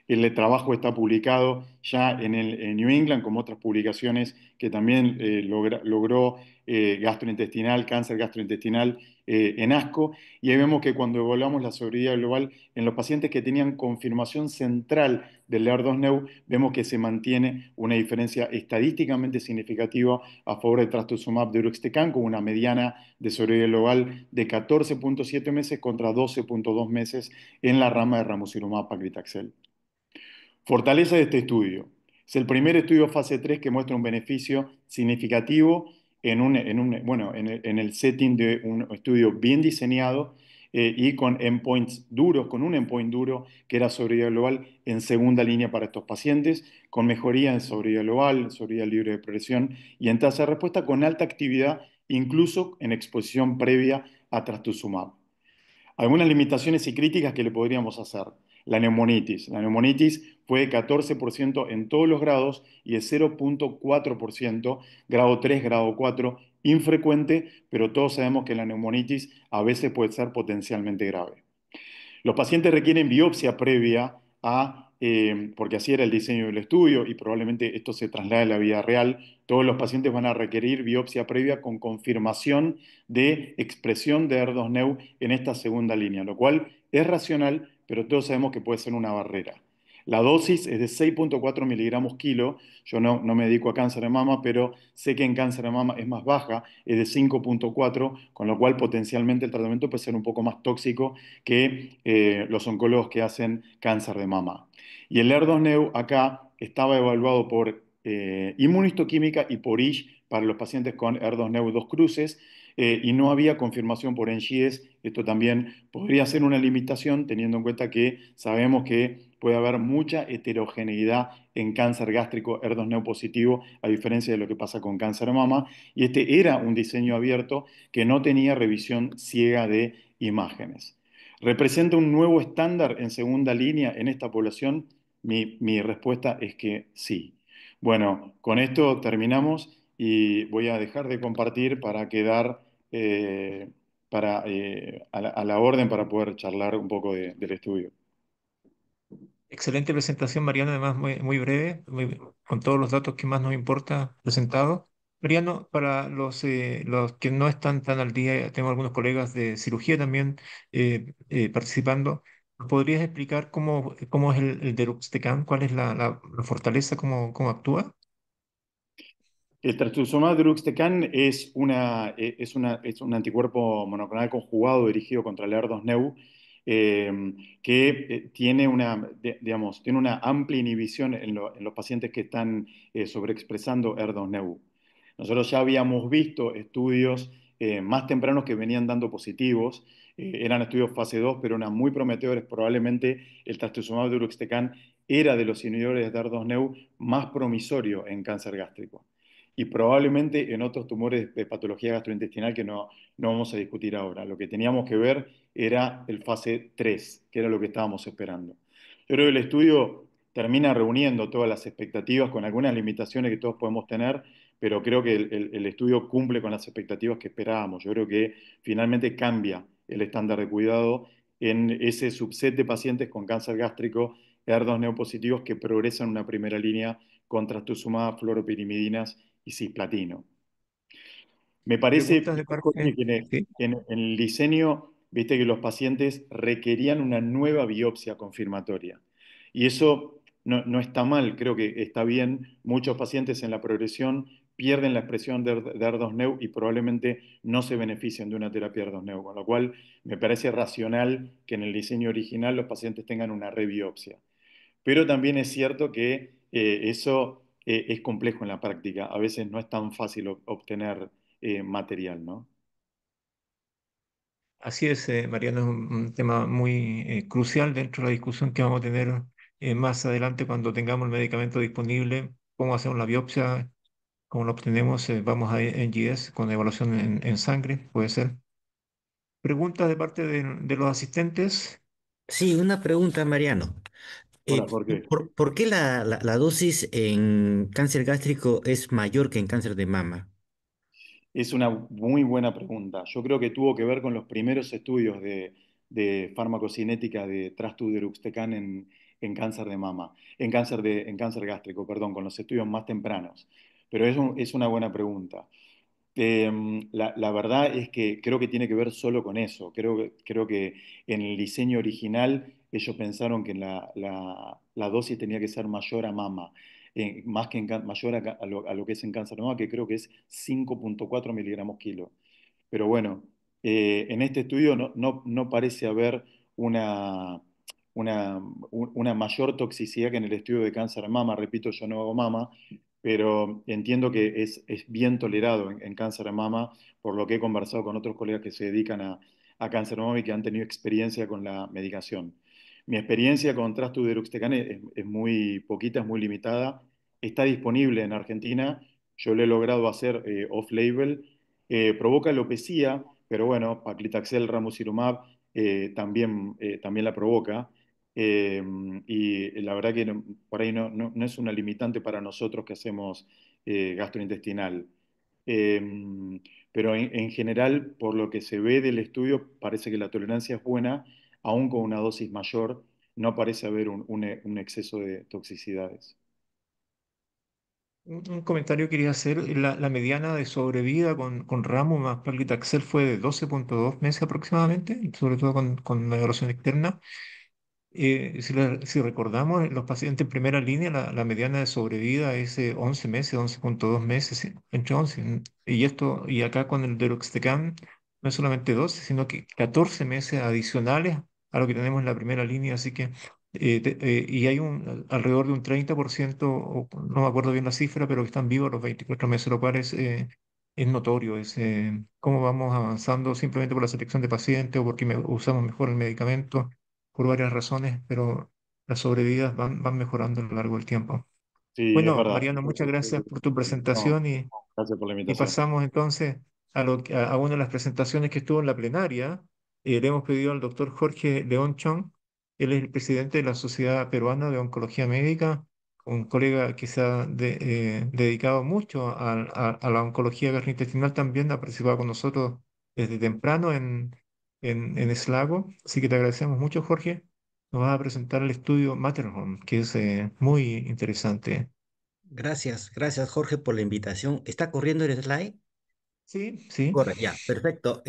El trabajo está publicado ya en New England, como otras publicaciones que también logró cáncer gastrointestinal en ASCO. Y ahí vemos que cuando evaluamos la sobrevida global en los pacientes que tenían confirmación central del LER2-NEU, vemos que se mantiene una diferencia estadísticamente significativa a favor de trastuzumab deruxtecan, con una mediana de sobrevida global de 14,7 meses contra 12,2 meses en la rama de ramucirumab paclitaxel. Fortaleza de este estudio. Es el primer estudio fase 3 que muestra un beneficio significativo en el setting de un estudio bien diseñado y con endpoints duros, con un endpoint duro que era sobrevida global en segunda línea para estos pacientes, con mejoría en sobrevida global, sobrevida libre de progresión y en tasa de respuesta con alta actividad, incluso en exposición previa a trastuzumab. Algunas limitaciones y críticas que le podríamos hacer. La neumonitis. La neumonitis fue de 14% en todos los grados y de 0,4%, grado 3, grado 4, infrecuente, pero todos sabemos que la neumonitis a veces puede ser potencialmente grave. Los pacientes requieren biopsia previa porque así era el diseño del estudio y probablemente esto se traslade a la vida real. Todos los pacientes van a requerir biopsia previa con confirmación de expresión de ER2-NEU en esta segunda línea, lo cual es racional, pero todos sabemos que puede ser una barrera. La dosis es de 6,4 miligramos kilo. Yo no me dedico a cáncer de mama, pero sé que en cáncer de mama es más baja, es de 5,4, con lo cual potencialmente el tratamiento puede ser un poco más tóxico que los oncólogos que hacen cáncer de mama. Y el ER2-neu acá estaba evaluado por inmunohistoquímica y por ISH para los pacientes con ER2-neu dos cruces, y no había confirmación por NGS. Esto también podría ser una limitación, teniendo en cuenta que sabemos que puede haber mucha heterogeneidad en cáncer gástrico ER2-neu positivo, a diferencia de lo que pasa con cáncer de mama, y este era un diseño abierto que no tenía revisión ciega de imágenes. ¿Representa un nuevo estándar en segunda línea en esta población? Mi respuesta es que sí. Bueno, con esto terminamos y voy a dejar de compartir para quedar a la orden para poder charlar un poco del estudio. Excelente presentación, Mariano, además muy breve, con todos los datos que más nos importa presentados. Mariano, para los que no están tan al día, tengo algunos colegas de cirugía también participando. ¿Podrías explicar cómo es el deruxtecan? ¿Cuál es la fortaleza? ¿Cómo actúa? El trastuzumab deruxtecan es un anticuerpo monoclonal conjugado dirigido contra el ER2-neu, que tiene una amplia inhibición en los pacientes que están sobreexpresando ER2-neu. Nosotros ya habíamos visto estudios más tempranos que venían dando positivos. Eran estudios fase 2, pero eran muy prometedores. Probablemente el trastuzumab deruxtecan era de los inhibidores de ER2-neu más promisorio en cáncer gástrico, y probablemente en otros tumores de patología gastrointestinal que no vamos a discutir ahora. Lo que teníamos que ver era el fase 3, que era lo que estábamos esperando. Yo creo que el estudio termina reuniendo todas las expectativas con algunas limitaciones que todos podemos tener, pero creo que el estudio cumple con las expectativas que esperábamos. Yo creo que finalmente cambia el estándar de cuidado en ese subset de pacientes con cáncer gástrico ER2 neopositivos que progresan en una primera línea con trastuzumab, fluoropirimidina y cisplatino. Me parece Preguntas de Jorge, parte. que Sí. en el diseño, viste que los pacientes requerían una nueva biopsia confirmatoria. Y eso no está mal, creo que está bien. Muchos pacientes en la progresión pierden la expresión de ER2-neu y probablemente no se benefician de una terapia ER2-neu, con lo cual me parece racional que en el diseño original los pacientes tengan una rebiopsia. Pero también es cierto que eso es complejo en la práctica. A veces no es tan fácil obtener material, ¿no? Así es, Mariano, es un tema muy crucial dentro de la discusión que vamos a tener más adelante cuando tengamos el medicamento disponible, cómo hacemos la biopsia, cómo lo obtenemos, vamos a NGS con evaluación en sangre, puede ser. Preguntas de parte de los asistentes. Sí, una pregunta, Mariano. Hola, Jorge. ¿Por qué la dosis en cáncer gástrico es mayor que en cáncer de mama? Es una muy buena pregunta. Yo creo que tuvo que ver con los primeros estudios de farmacocinética de trastuzumab en cáncer de mama, en cáncer gástrico, perdón, con los estudios más tempranos. Pero es una buena pregunta. La verdad es que creo que tiene que ver solo con eso. Creo que en el diseño original ellos pensaron que la dosis tenía que ser mayor a mama, más que mayor a lo que es en cáncer de mama, que creo que es 5,4 miligramos kilo. Pero bueno, en este estudio no parece haber una, una mayor toxicidad que en el estudio de cáncer de mama. Repito, yo no hago mama, pero entiendo que es bien tolerado en cáncer de mama, por lo que he conversado con otros colegas que se dedican a cáncer de mama y que han tenido experiencia con la medicación. Mi experiencia con Trastu deruxtecan es muy poquita, es muy limitada. Está disponible en Argentina. Yo lo he logrado hacer off-label. Provoca alopecia, pero bueno, paclitaxel, ramucirumab también la provoca. Eh, y la verdad que por ahí no es una limitante para nosotros que hacemos gastrointestinal. Eh, pero en general, por lo que se ve del estudio, parece que la tolerancia es buena, aún con una dosis mayor, no parece haber un exceso de toxicidades. Un comentario quería hacer. La mediana de sobrevida con Ramo más Paclitaxel fue de 12,2 meses aproximadamente, sobre todo con la evaluación externa. Si recordamos, los pacientes en primera línea, la mediana de sobrevida es 11 meses, 11,2 meses, sí, entre 11. Y esto, y acá con el deroxtecam, no es solamente 12, sino que 14 meses adicionales a lo que tenemos en la primera línea. Así que, y hay alrededor de un 30%, no me acuerdo bien la cifra, pero que están vivos a los 24 meses, lo cual es notorio, es cómo vamos avanzando simplemente por la selección de pacientes o porque usamos mejor el medicamento por varias razones, pero las sobrevidas van mejorando a lo largo del tiempo. Sí, es Bueno, verdad. Mariano, muchas gracias por tu No, presentación gracias por la y invitación. pasamos entonces a una de las presentaciones que estuvo en la plenaria. Le hemos pedido al doctor Jorge León Chong, él es el presidente de la Sociedad Peruana de Oncología Médica, un colega que se ha dedicado mucho a la oncología gastrointestinal también, ha participado con nosotros desde temprano en SLAGO, así que te agradecemos mucho, Jorge. Nos vas a presentar el estudio Matterhorn, que es muy interesante. Gracias, gracias Jorge por la invitación. ¿Está corriendo el slide? Sí, sí. Corre, ya, perfecto.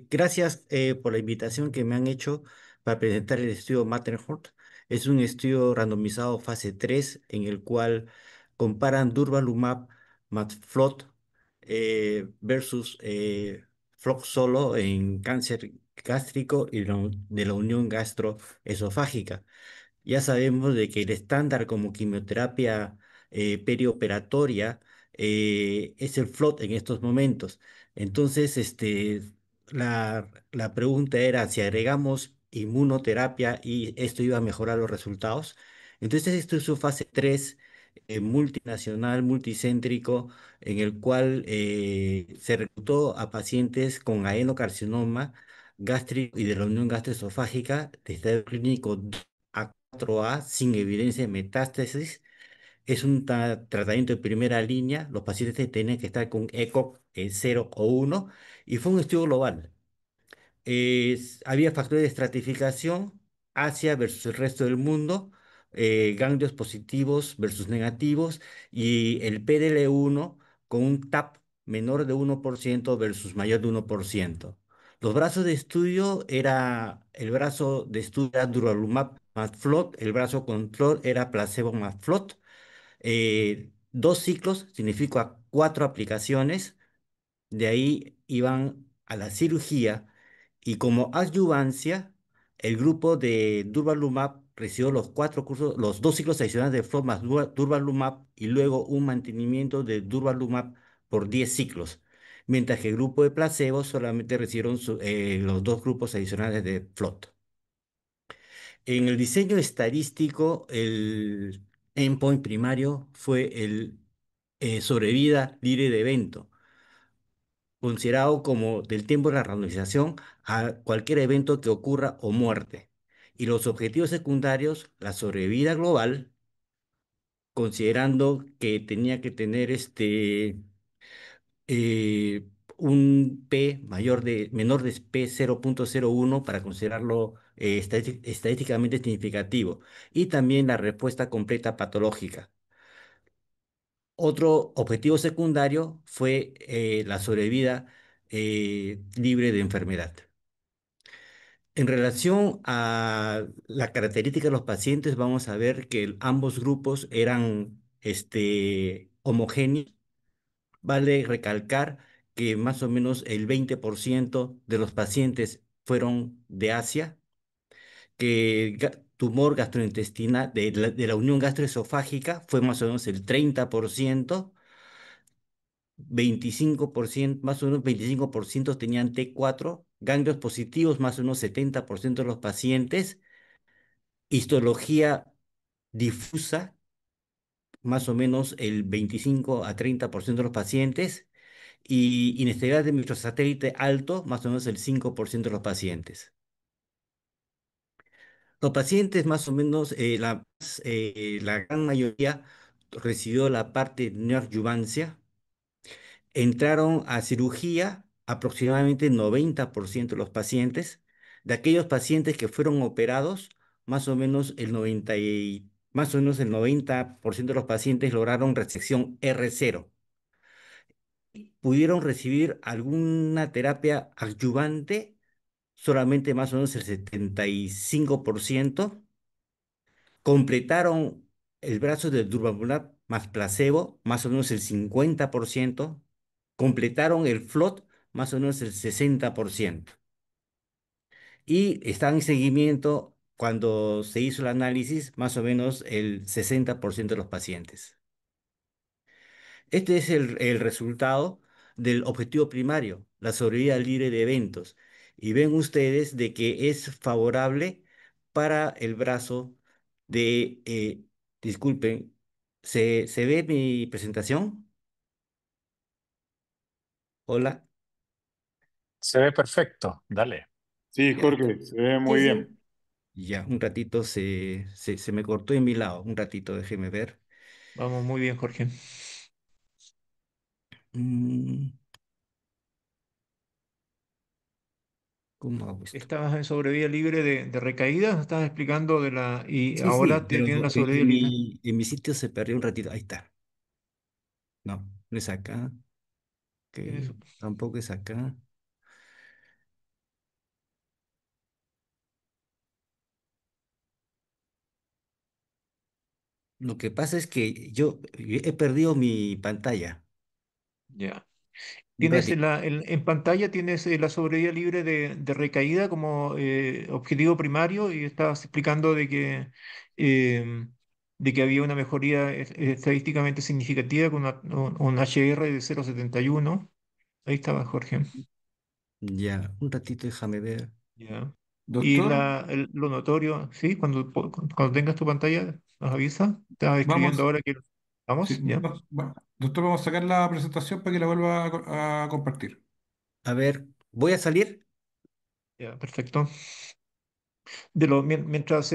Gracias por la invitación que me han hecho para presentar el estudio Matterhorn. Es un estudio randomizado fase 3 en el cual comparan Durvalumab Matflot versus Flox solo en cáncer gástrico y de la unión gastroesofágica. Ya sabemos de que el estándar como quimioterapia perioperatoria es el FLOT en estos momentos. Entonces, la pregunta era si agregamos inmunoterapia y esto iba a mejorar los resultados. Entonces, esto es su fase 3 multinacional, multicéntrico, en el cual se reclutó a pacientes con adenocarcinoma gástrico y de la unión gastroesofágica de estado clínico a 4A sin evidencia de metástasis. Es un tratamiento de primera línea. Los pacientes tienen que estar con ECOG 0 o 1 y fue un estudio global. Había factores de estratificación, Asia versus el resto del mundo, ganglios positivos versus negativos y el PDL1 con un TAP menor de 1% versus mayor de 1%. Los brazos de estudio el brazo de estudio era durvalumab más FLOT, el brazo control era placebo más FLOT. 2 ciclos significa 4 aplicaciones. De ahí iban a la cirugía y como adyuvancia, el grupo de Durvalumab recibió los 2 ciclos adicionales de Flomax Durvalumab y luego un mantenimiento de Durvalumab por 10 ciclos, mientras que el grupo de placebo solamente recibieron los 2 grupos adicionales de FLOT. En el diseño estadístico, el endpoint primario fue el sobrevida libre de evento considerado como del tiempo de la randomización a cualquier evento que ocurra o muerte. Y los objetivos secundarios, la sobrevida global, considerando que tenía que tener un P menor de P 0,01 para considerarlo estadísticamente significativo. Y también la respuesta completa patológica. Otro objetivo secundario fue la sobrevida libre de enfermedad. En relación a la característica de los pacientes, vamos a ver que ambos grupos eran homogéneos. Vale recalcar que más o menos el 20% de los pacientes fueron de Asia, que tumor gastrointestinal de la unión gastroesofágica fue más o menos el 30%. 25%, más o menos 25% tenían T4, ganglios positivos, más o menos 70% de los pacientes, histología difusa, más o menos el 25 a 30% de los pacientes, y inestabilidad de microsatélite alto, más o menos el 5% de los pacientes. Los pacientes, más o menos, la gran mayoría recibió la parte de neoadjuvancia. Entraron a cirugía aproximadamente 90% de los pacientes. De aquellos pacientes que fueron operados, más o menos el 90% de los pacientes lograron resección R0. Pudieron recibir alguna terapia adyuvante, solamente más o menos el 75%. completaron el brazo de durvalumab más placebo, más o menos el 50%, completaron el FLOT, más o menos el 60%. Y estaban en seguimiento cuando se hizo el análisis, más o menos el 60% de los pacientes. Este es el resultado del objetivo primario, la sobrevida libre de eventos. Y ven ustedes de que es favorable para el brazo de, disculpen, ¿se ve mi presentación? Hola, Se ve perfecto, dale. Sí, ya, Jorge, se ve Sí, muy bien. sí. ya, un ratito se me cortó en mi lado, un ratito, déjeme ver. Vamos muy bien, Jorge. Mm, ¿Cómo hago esto? Estabas en sobrevía libre de recaídas, estabas explicando de la... y Sí, sí, ahora te pero tienes la en sobrevía libre. mi sitio se perdió un ratito. Ahí está. No, no es acá. Ok, Tienes- tampoco es acá. Lo que pasa es que yo he perdido mi pantalla. Ya. Un Tienes ratito. en pantalla tienes la sobrevía libre de recaída como objetivo primario y estabas explicando de que había una mejoría estadísticamente significativa con un HR de 0,71. Ahí estaba, Jorge. Ya, un ratito, déjame ver. Ya. Y Doctor, lo notorio, ¿sí? Cuando tengas tu pantalla, nos avisa. Estaba escribiendo vamos, ahora que... ¿Vamos? sí, ¿Ya? doctor, vamos a sacar la presentación para que la vuelva a compartir. A ver, voy a salir. Ya, perfecto. Mientras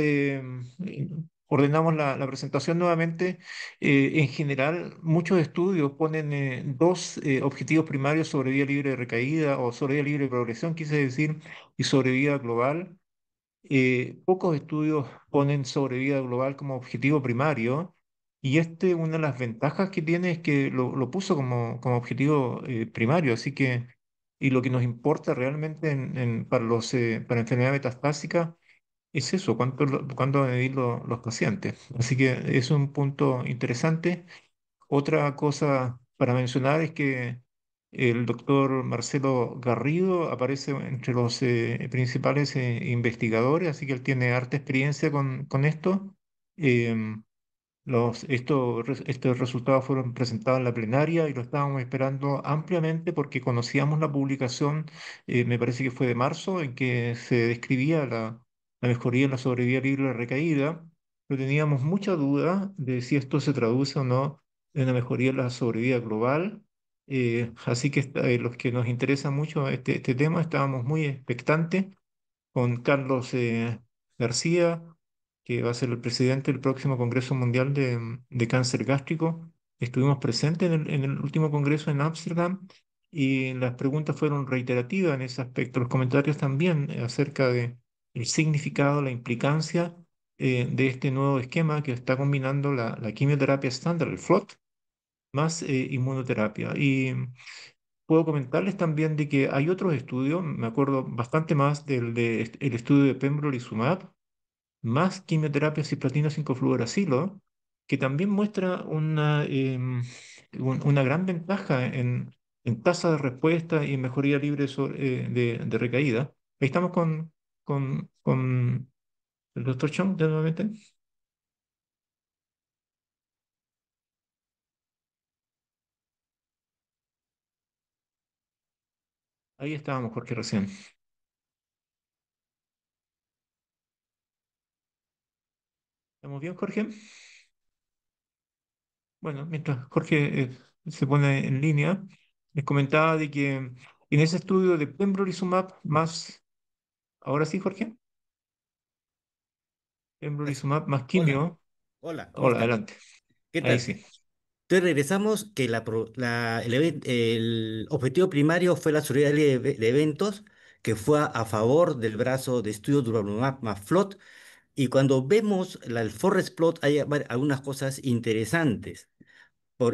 ordenamos la presentación nuevamente, en general muchos estudios ponen dos objetivos primarios sobre vía libre de recaída o sobre vía libre de progresión, quise decir, y sobre vida global. Pocos estudios ponen sobre vida global como objetivo primario y una de las ventajas que tiene es que lo puso como objetivo primario, así que, y lo que nos importa realmente para enfermedad metastásica es eso, cuánto van a vivir los pacientes. Así que es un punto interesante. Otra cosa para mencionar es que el doctor Marcelo Garrido aparece entre los principales investigadores, así que él tiene harta experiencia con esto. Em, estos resultados fueron presentados en la plenaria y lo estábamos esperando ampliamente porque conocíamos la publicación, me parece que fue de marzo, en que se describía la mejoría en la sobrevida libre de recaída, pero teníamos mucha duda de si esto se traduce o no en una mejoría en la sobrevida global. Así que los que nos interesa mucho este tema estábamos muy expectantes con Carlos García, que va a ser el presidente del próximo Congreso Mundial de Cáncer Gástrico. Estuvimos presentes en el último congreso en Ámsterdam y las preguntas fueron reiterativas en ese aspecto. Los comentarios también acerca de el significado, la implicancia de este nuevo esquema que está combinando la quimioterapia estándar, el FLOT, más inmunoterapia. Y puedo comentarles también de que hay otros estudios, me acuerdo bastante más el estudio de pembrolizumab, más quimioterapia cisplatina 5-fluoracilo, que también muestra una gran ventaja en tasa de respuesta y en mejoría libre de recaída. Ahí estamos con el doctor Chong, de nuevamente. Ahí estábamos, Jorge, recién. ¿Estamos bien, Jorge? Bueno, mientras Jorge se pone en línea, les comentaba de que en ese estudio de pembrolizumab más, ahora sí, Jorge, Gracias. pembrolizumab más Hola, quimio, hola, ¿cómo hola, estás? adelante, ¿Qué ahí tal? sí. Entonces regresamos que el objetivo primario fue la sobrevida de eventos que fue a favor del brazo de estudio durvalumab más FLOT. Y cuando vemos el forest plot hay algunas cosas interesantes.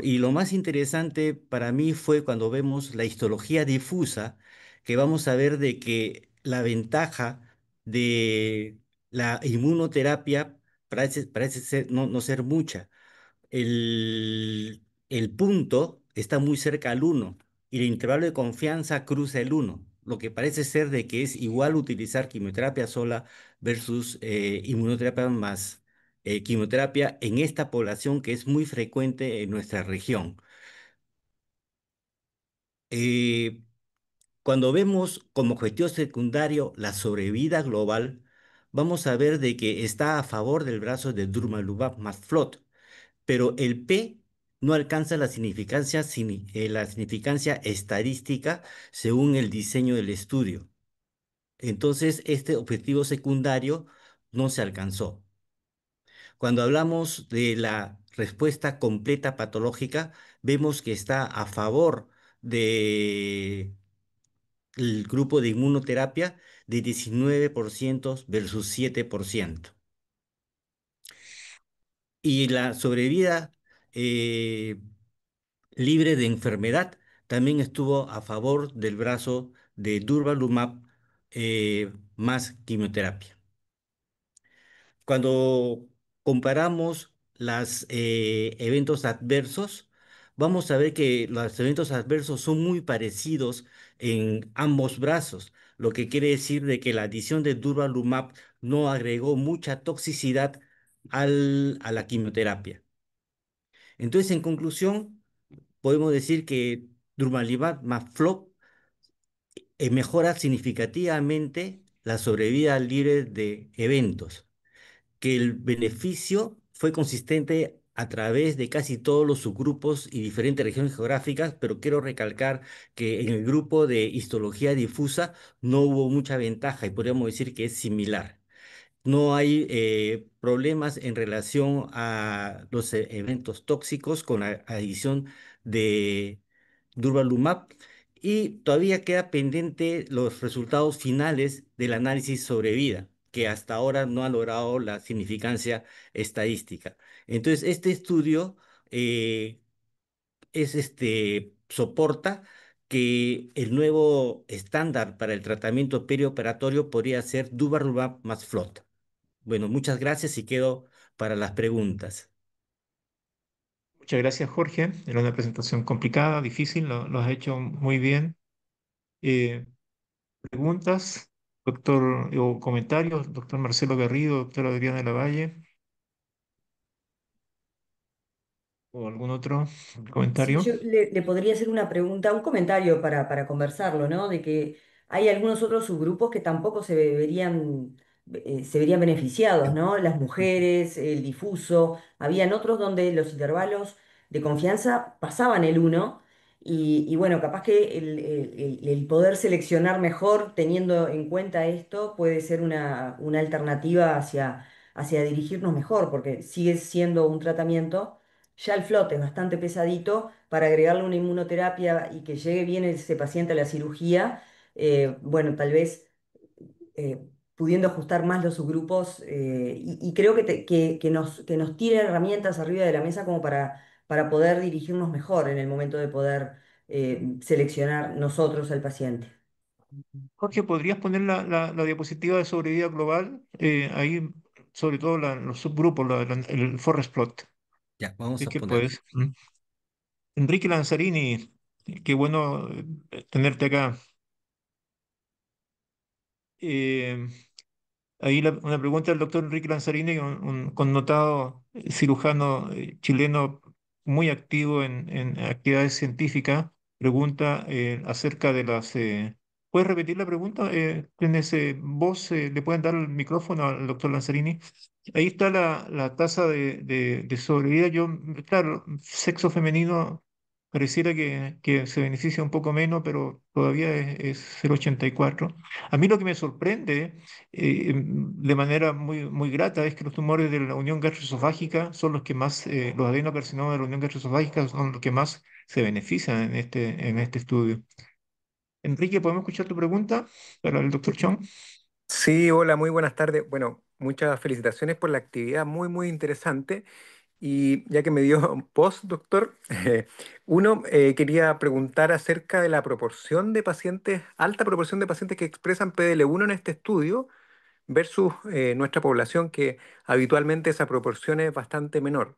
Y lo más interesante para mí fue cuando vemos la histología difusa, que vamos a ver de que la ventaja de la inmunoterapia parece ser, no ser mucha. El punto está muy cerca al uno y el intervalo de confianza cruza el uno, lo que parece ser de que es igual utilizar quimioterapia sola versus inmunoterapia más quimioterapia en esta población que es muy frecuente en nuestra región. Eh, Cuando vemos como objetivo secundario la sobrevida global, vamos a ver de que está a favor del brazo de Durvalumab más FLOT, pero el P no alcanza la significancia estadística según el diseño del estudio. Entonces, este objetivo secundario no se alcanzó. Cuando hablamos de la respuesta completa patológica, vemos que está a favor del grupo de inmunoterapia de 19% versus 7%. Y la sobrevida eh, libre de enfermedad también estuvo a favor del brazo de Durvalumab más quimioterapia. Cuando comparamos los eventos adversos, vamos a ver que los eventos adversos son muy parecidos en ambos brazos, lo que quiere decir de que la adición de Durvalumab no agregó mucha toxicidad a la quimioterapia. Entonces, en conclusión, podemos decir que Durvalumab más FLOP mejora significativamente la sobrevida libre de eventos, que el beneficio fue consistente a través de casi todos los subgrupos y diferentes regiones geográficas, pero quiero recalcar que en el grupo de histología difusa no hubo mucha ventaja y podríamos decir que es similar. No hay problemas en relación a los eventos tóxicos con la adición de Durvalumab y todavía queda pendiente los resultados finales del análisis sobre vida, que hasta ahora no ha logrado la significancia estadística. Entonces, este estudio eh, soporta que el nuevo estándar para el tratamiento perioperatorio podría ser Durvalumab más FLOT. Bueno, muchas gracias y quedo para las preguntas. Muchas gracias, Jorge. Era una presentación complicada, difícil, lo has hecho muy bien. Eh, ¿Preguntas, doctor, o comentarios, doctor Marcelo Garrido, doctora Adriana Lavalle, o algún otro Sí, comentario? yo le podría hacer una pregunta, un comentario para conversarlo, ¿no? De que hay algunos otros subgrupos que tampoco se verían beneficiados, ¿no? Las mujeres, el difuso, habían otros donde los intervalos de confianza pasaban el uno y bueno, capaz que el poder seleccionar mejor teniendo en cuenta esto puede ser una alternativa hacia dirigirnos mejor, porque sigue siendo un tratamiento. Ya el flote es bastante pesadito para agregarle una inmunoterapia y que llegue bien ese paciente a la cirugía. Bueno, tal vez pudiendo ajustar más los subgrupos y creo que nos tire herramientas arriba de la mesa como para poder dirigirnos mejor en el momento de poder seleccionar nosotros al paciente. Jorge, ¿podrías poner la diapositiva de sobrevida global? Ahí, sobre todo los subgrupos, el forest plot. Ya, vamos Es a que ponerlo. puedes. Enrique Lanzarini, qué bueno tenerte acá. Eh, Ahí una pregunta del doctor Enrique Lanzarini, un connotado cirujano chileno muy activo en actividades científicas. Pregunta acerca de las... ¿puedes repetir la pregunta? ¿Tienes voz? ¿Le pueden dar el micrófono al doctor Lanzarini? Ahí está la tasa de sobrevida. Claro, sexo femenino pareciera que se beneficia un poco menos, pero todavía es 0,84. A mí lo que me sorprende de manera muy grata es que los tumores de la unión gastroesofágica son los que más, los adenocarcinomas de la unión gastroesofágica son los que más se benefician en este estudio. Enrique, ¿podemos escuchar tu pregunta para el doctor Chong? Sí, hola, muy buenas tardes. Bueno, muchas felicitaciones por la actividad, muy interesante. Y ya que me dio post, doctor, quería preguntar acerca de la proporción de pacientes, alta proporción de pacientes que expresan PDL1 en este estudio. versus nuestra población, que habitualmente esa proporción es bastante menor.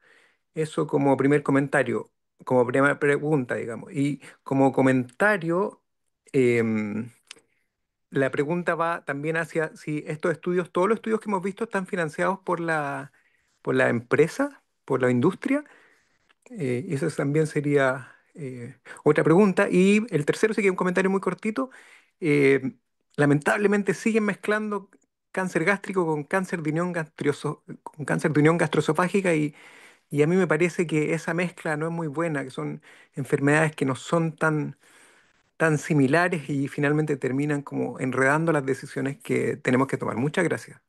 Eso como primer comentario, como primera pregunta, digamos. Y como comentario, em, la pregunta va también hacia si estos estudios, todos los estudios que hemos visto están financiados por la empresa, por la industria. Esa también sería otra pregunta. Y el tercero sería un comentario muy cortito. Eh, Lamentablemente siguen mezclando cáncer gástrico con cáncer de unión con cáncer de unión gastroesofágica y a mí me parece que esa mezcla no es muy buena, que son enfermedades que no son tan similares y finalmente terminan como enredando las decisiones que tenemos que tomar. Muchas gracias.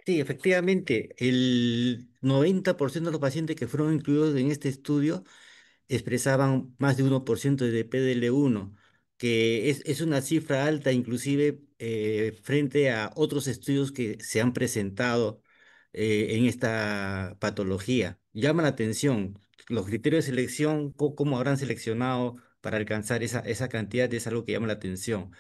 Sí, efectivamente, el 90% de los pacientes que fueron incluidos en este estudio expresaban más de 1% de PDL1, que es una cifra alta inclusive frente a otros estudios que se han presentado en esta patología. Llama la atención los criterios de selección, cómo habrán seleccionado para alcanzar esa cantidad, es algo que llama la atención.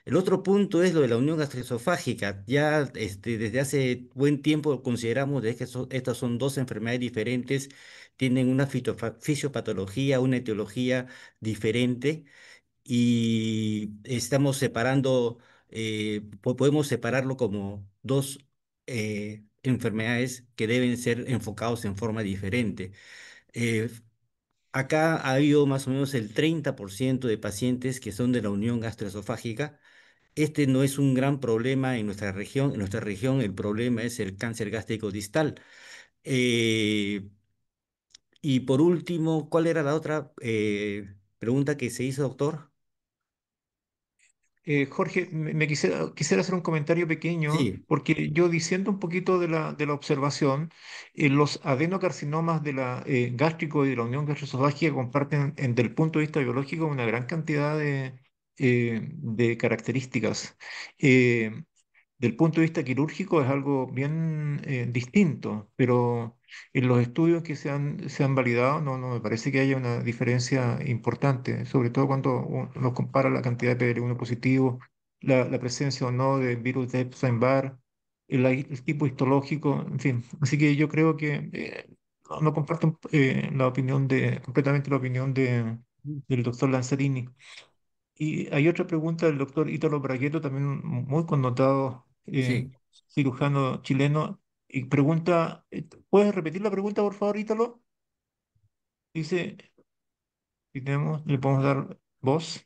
El otro punto es lo de la unión gastroesofágica. Ya desde hace buen tiempo consideramos de que estas son dos enfermedades diferentes, tienen una fisiopatología, una etiología diferente y estamos separando, podemos separarlo como dos enfermedades que deben ser enfocados en forma diferente. Eh, Acá ha habido más o menos el 30% de pacientes que son de la unión gastroesofágica. Este no es un gran problema en nuestra región. En nuestra región el problema es el cáncer gástrico distal. Eh, y por último, ¿cuál era la otra pregunta que se hizo, doctor? Jorge, quisiera hacer un comentario pequeño, Sí, porque yo diciendo un poquito de la observación, los adenocarcinomas de la gástrico y de la unión gastroesofágica comparten, del punto de vista biológico, una gran cantidad de características. Eh, Del punto de vista quirúrgico es algo bien distinto, pero en los estudios que se han validado no me parece que haya una diferencia importante, sobre todo cuando uno compara la cantidad de PL1 positivo, la presencia o no de virus de Epstein-Barr, el tipo histológico, en fin. Así que yo creo que no comparto completamente la opinión del doctor Lanzarini. Y hay otra pregunta del doctor Ítalo Bragueto, también muy connotado sí. cirujano chileno, y pregunta, ¿puedes repetir la pregunta, por favor, Ítalo? Dice, si tenemos, le podemos dar voz.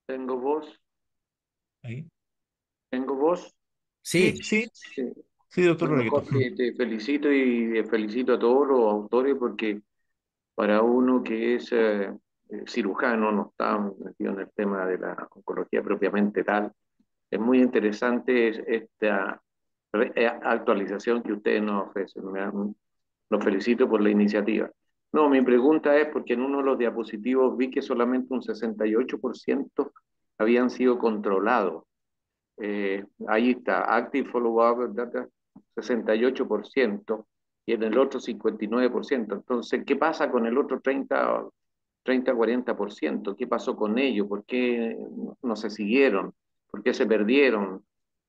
Tengo voz, Ahí. tengo voz. Sí, Sí, sí, Sí. sí, doctor Bueno, Bragueto. Jorge, te felicito y felicito a todos los autores porque para uno que es cirujano, no está metido en el tema de la oncología propiamente tal, es muy interesante esta actualización que ustedes nos ofrecen. Los felicito por la iniciativa. No, mi pregunta es porque en uno de los diapositivos vi que solamente un 68% habían sido controlados. Ahí está, Active Follow-up Data 68% y en el otro 59%. Entonces, ¿qué pasa con el otro 30-40%? ¿Qué pasó con ellos? ¿Por qué no se siguieron? ¿Por qué se perdieron?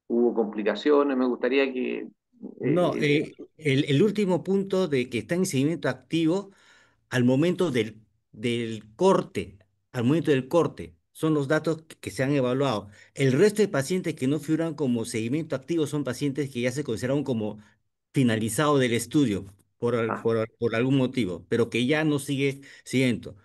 ¿Hubo complicaciones? Me gustaría que... no, eh, el último punto de que está en seguimiento activo al momento del corte, al momento del corte, son los datos que se han evaluado. El resto de pacientes que no figuran como seguimiento activo son pacientes que ya se consideraron como finalizado del estudio ah, por algún motivo, pero que ya no sigue siguiendo.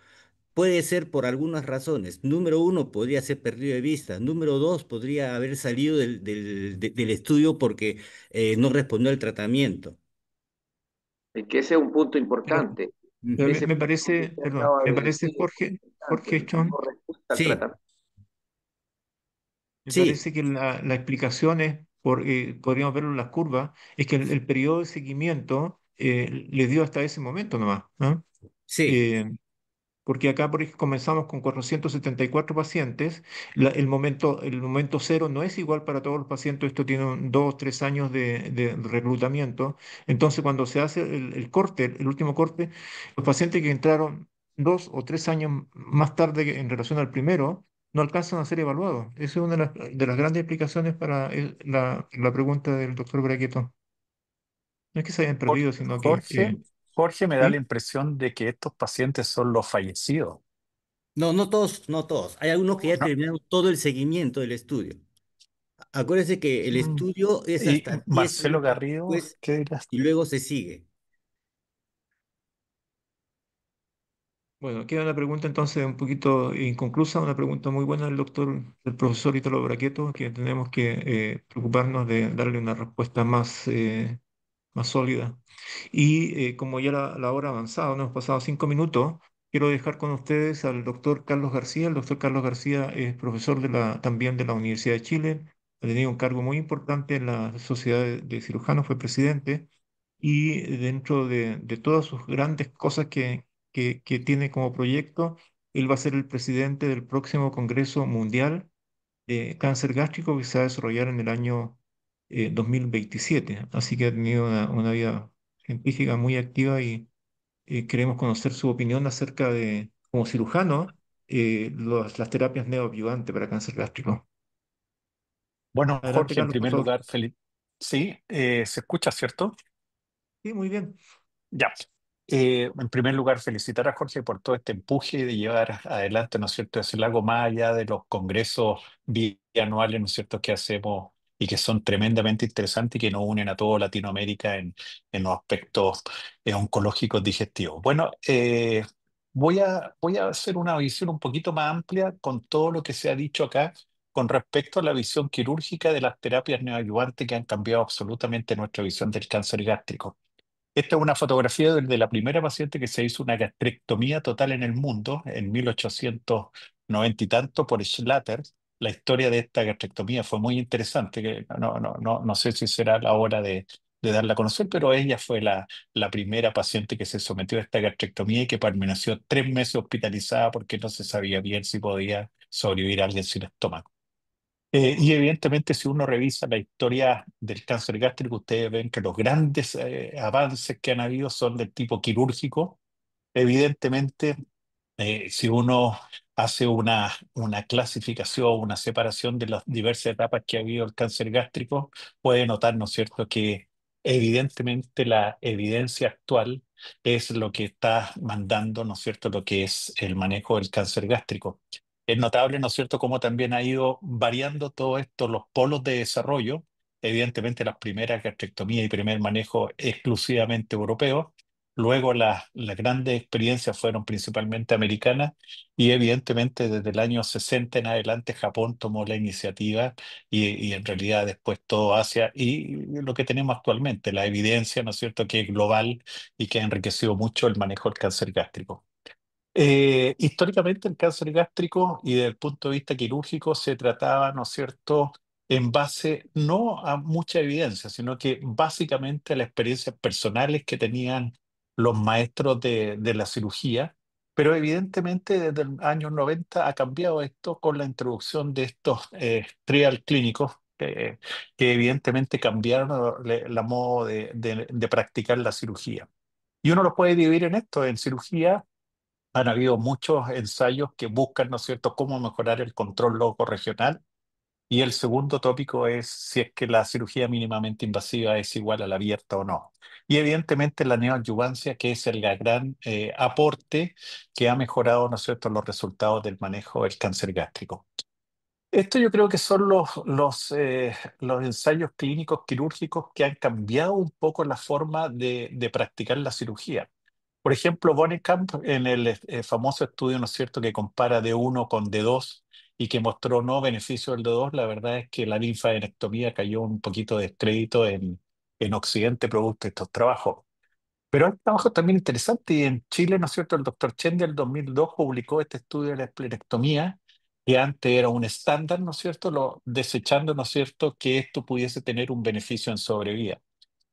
Puede ser por algunas razones. Número uno, podría ser perdido de vista. Número dos, podría haber salido del estudio porque no respondió al tratamiento. es que ese es un punto Pero, importante. pero Ujú. Ese me punto que parece, usted perdón, acaba me de parece, decir es Jorge, importante, Jorge Chon, no respuesta al Sí, tratamiento. me sí, parece que la explicación es, podríamos verlo en las curvas, es que el periodo de seguimiento le dio hasta ese momento nomás, ¿no? sí. Eh, Porque acá, por ejemplo, comenzamos con 474 pacientes. El momento cero no es igual para todos los pacientes. Esto tiene 2, 3 años de reclutamiento. Entonces, cuando se hace el corte, el último corte, los pacientes que entraron 2 o 3 años más tarde en relación al primero, no alcanzan a ser evaluados. Esa es una de las grandes explicaciones para la pregunta del doctor Braqueto. No es que se hayan Jor- perdido, sino que Jorge, Jorge me da la sí. impresión de que estos pacientes son los fallecidos. No, no todos, no todos. Hay algunos que ya ¿No? terminaron todo el seguimiento del estudio. Acuérdense que el Mm, estudio es Y hasta 10 Marcelo años Garrido, después ¿qué dirás? y luego se sigue. Bueno, queda una pregunta entonces un poquito inconclusa, una pregunta muy buena del profesor Italo Braqueto, que tenemos que preocuparnos de darle una respuesta más sólida. Y como ya la hora ha avanzado, nos hemos pasado 5 minutos, quiero dejar con ustedes al doctor Carlos García. El doctor Carlos García es profesor también de la Universidad de Chile, ha tenido un cargo muy importante en la Sociedad de Cirujanos, fue presidente, y dentro de todas sus grandes cosas que tiene como proyecto, él va a ser el presidente del próximo Congreso Mundial de Cáncer Gástrico que se va a desarrollar en el año 2027. Así que ha tenido una vida científica muy activa y queremos conocer su opinión acerca de, como cirujano, las terapias neoadyuvantes para cáncer gástrico. Bueno, Adelante, Jorge, en Carlos, por primer favor. lugar, sí, se escucha, ¿cierto? Sí, muy bien. Ya. En primer lugar, felicitar a Jorge por todo este empuje de llevar adelante, ¿no es cierto?, ese algo más allá de los congresos bianuales, ¿no es cierto?, que hacemos y que son tremendamente interesantes y que nos unen a toda Latinoamérica en los aspectos oncológicos digestivos. Bueno, voy a hacer una visión un poquito más amplia con todo lo que se ha dicho acá con respecto a la visión quirúrgica de las terapias neoadyuvantes que han cambiado absolutamente nuestra visión del cáncer gástrico. Esta es una fotografía de la primera paciente que se hizo una gastrectomía total en el mundo en 1890 y tanto por Schlatter. La historia de esta gastrectomía fue muy interesante, que no sé si será la hora de darla a conocer, pero ella fue la primera paciente que se sometió a esta gastrectomía y que permaneció 3 meses hospitalizada porque no se sabía bien si podía sobrevivir alguien sin estómago. Y evidentemente, si uno revisa la historia del cáncer gástrico, ustedes ven que los grandes avances que han habido son del tipo quirúrgico. Evidentemente, si uno hace una clasificación, una separación de las diversas etapas que ha habido el cáncer gástrico, puede notar, ¿no es cierto?, que evidentemente la evidencia actual es lo que está mandando, ¿no es cierto?, lo que es el manejo del cáncer gástrico. Es notable, ¿no es cierto?, cómo también ha ido variando todo esto, los polos de desarrollo. Evidentemente, las primeras gastrectomías y primer manejo exclusivamente europeos. Luego las grandes experiencias fueron principalmente americanas y evidentemente desde el año 60 en adelante Japón tomó la iniciativa y en realidad después todo Asia y lo que tenemos actualmente, la evidencia, ¿no es cierto?, que es global y que ha enriquecido mucho el manejo del cáncer gástrico. Históricamente el cáncer gástrico y desde el punto de vista quirúrgico se trataba, ¿no es cierto?, en base no a mucha evidencia, sino que básicamente a las experiencias personales que tenían los maestros de la cirugía, pero evidentemente desde los años 90 ha cambiado esto con la introducción de estos trial clínicos que evidentemente cambiaron la modo de practicar la cirugía. Y uno lo puede dividir en esto, en cirugía han habido muchos ensayos que buscan, ¿no es cierto?, cómo mejorar el control loco-regional. Y el segundo tópico es si es que la cirugía mínimamente invasiva es igual a la abierta o no. Y evidentemente la neoadyuvancia, que es el gran aporte que ha mejorado, ¿no es cierto?, los resultados del manejo del cáncer gástrico. Esto yo creo que son los ensayos clínicos quirúrgicos que han cambiado un poco la forma de practicar la cirugía. Por ejemplo, Bonnekamp en el famoso estudio, ¿no es cierto?, que compara D1 con D2 y que mostró no beneficio del D2, la verdad es que la linfadenectomía cayó un poquito de descrédito en Occidente producto de estos trabajos. Pero hay trabajos también interesantes y en Chile, ¿no es cierto?, el doctor Chen del 2002 publicó este estudio de la esplenectomía, que antes era un estándar, ¿no es cierto?, desechando, ¿no es cierto?, que esto pudiese tener un beneficio en sobrevida.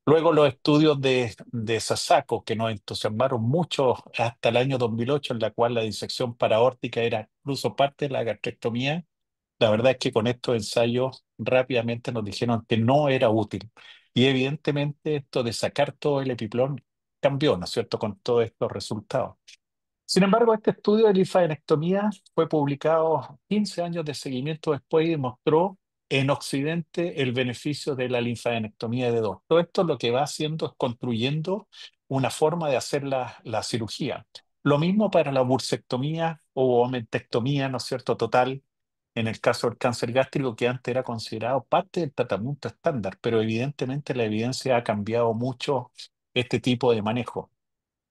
Luego los estudios de Sasako, que nos entusiasmaron mucho hasta el año 2008, en la cual la disección paraórtica era incluso parte de la gastrectomía. La verdad es que con estos ensayos rápidamente nos dijeron que no era útil. Y evidentemente esto de sacar todo el epiplón cambió, ¿no es cierto?, con todos estos resultados. Sin embargo, este estudio de linfadenectomía fue publicado 15 años de seguimiento después y demostró en Occidente el beneficio de la linfadenectomía de dos. Todo esto lo que va haciendo es construyendo una forma de hacer la cirugía. Lo mismo para la bursectomía o omentectomía, ¿no es cierto?, total, en el caso del cáncer gástrico, que antes era considerado parte del tratamiento estándar, pero evidentemente la evidencia ha cambiado mucho este tipo de manejo.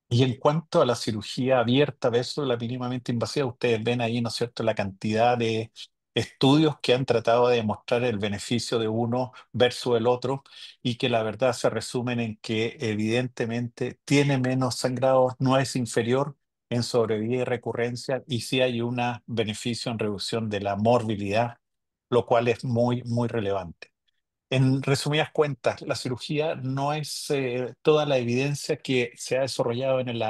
Y en cuanto a la cirugía abierta versus la mínimamente invasiva, ustedes ven ahí, ¿no es cierto?, la cantidad de estudios que han tratado de demostrar el beneficio de uno versus el otro y que la verdad se resumen en que evidentemente tiene menos sangrado, no es inferior en sobrevida y recurrencia y sí hay un beneficio en reducción de la morbilidad, lo cual es muy, muy relevante. En resumidas cuentas, la cirugía no es toda la evidencia que se ha desarrollado en el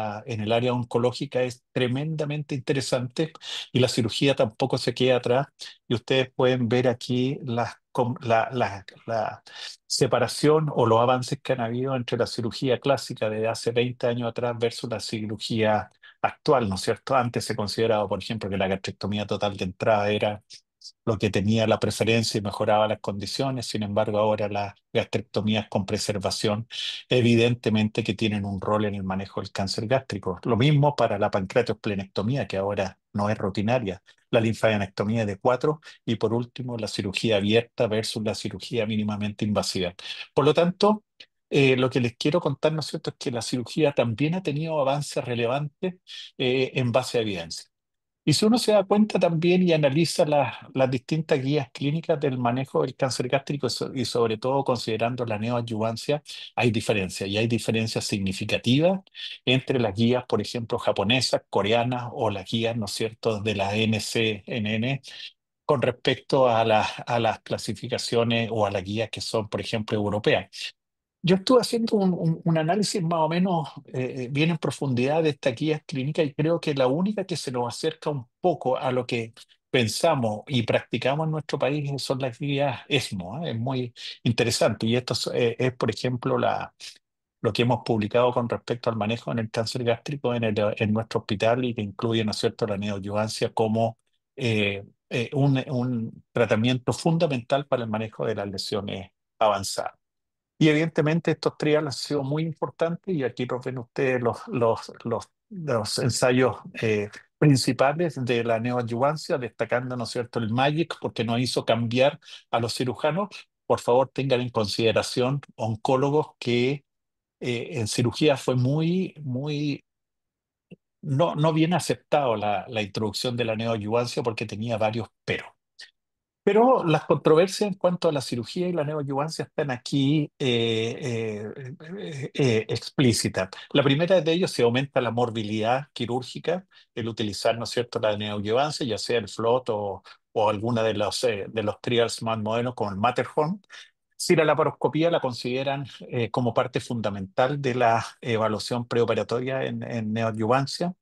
área oncológica es tremendamente interesante y la cirugía tampoco se queda atrás. Y ustedes pueden ver aquí la separación o los avances que han habido entre la cirugía clásica de hace 20 años atrás versus la cirugía actual, ¿no es cierto? Antes se consideraba, por ejemplo, que la gastrectomía total de entrada era lo que tenía la preferencia y mejoraba las condiciones. Sin embargo, ahora las gastrectomías con preservación evidentemente que tienen un rol en el manejo del cáncer gástrico. Lo mismo para la pancreatoesplenectomía, que ahora no es rutinaria, la linfadenectomía de cuatro y por último la cirugía abierta versus la cirugía mínimamente invasiva. Por lo tanto, lo que les quiero contar, ¿no es cierto?, es que la cirugía también ha tenido avances relevantes en base a evidencia. Y si uno se da cuenta también y analiza las distintas guías clínicas del manejo del cáncer gástrico y sobre todo considerando la neoadyuvancia, hay diferencias y hay diferencias significativas entre las guías, por ejemplo, japonesas, coreanas o las guías, ¿no es cierto?, de la NCNN con respecto a las clasificaciones o a las guías que son, por ejemplo, europeas. Yo estuve haciendo un análisis más o menos bien en profundidad de esta guía clínica y creo que la única que se nos acerca un poco a lo que pensamos y practicamos en nuestro país son las guías ESMO, ¿eh? Es muy interesante y esto es, por ejemplo, lo que hemos publicado con respecto al manejo en el cáncer gástrico en nuestro hospital y que incluye, ¿no es cierto?, la neoadyuvancia como un tratamiento fundamental para el manejo de las lesiones avanzadas. Y evidentemente estos trials han sido muy importantes y aquí los ven ustedes los ensayos principales de la neoadyuvancia, destacando, ¿no es cierto?, el MAGIC porque nos hizo cambiar a los cirujanos. Por favor, tengan en consideración oncólogos que en cirugía fue no bien aceptado la introducción de la neoadyuvancia porque tenía varios peros. Pero las controversias en cuanto a la cirugía y la neoadyuvancia están aquí explícitas. La primera de ellos se aumenta la morbilidad quirúrgica, el utilizar, ¿no es cierto?, la neoadyuvancia, ya sea el FLOT o alguna de los trials más modernos como el Matterhorn. Si la laparoscopía la consideran como parte fundamental de la evaluación preoperatoria en neoadyuvancia.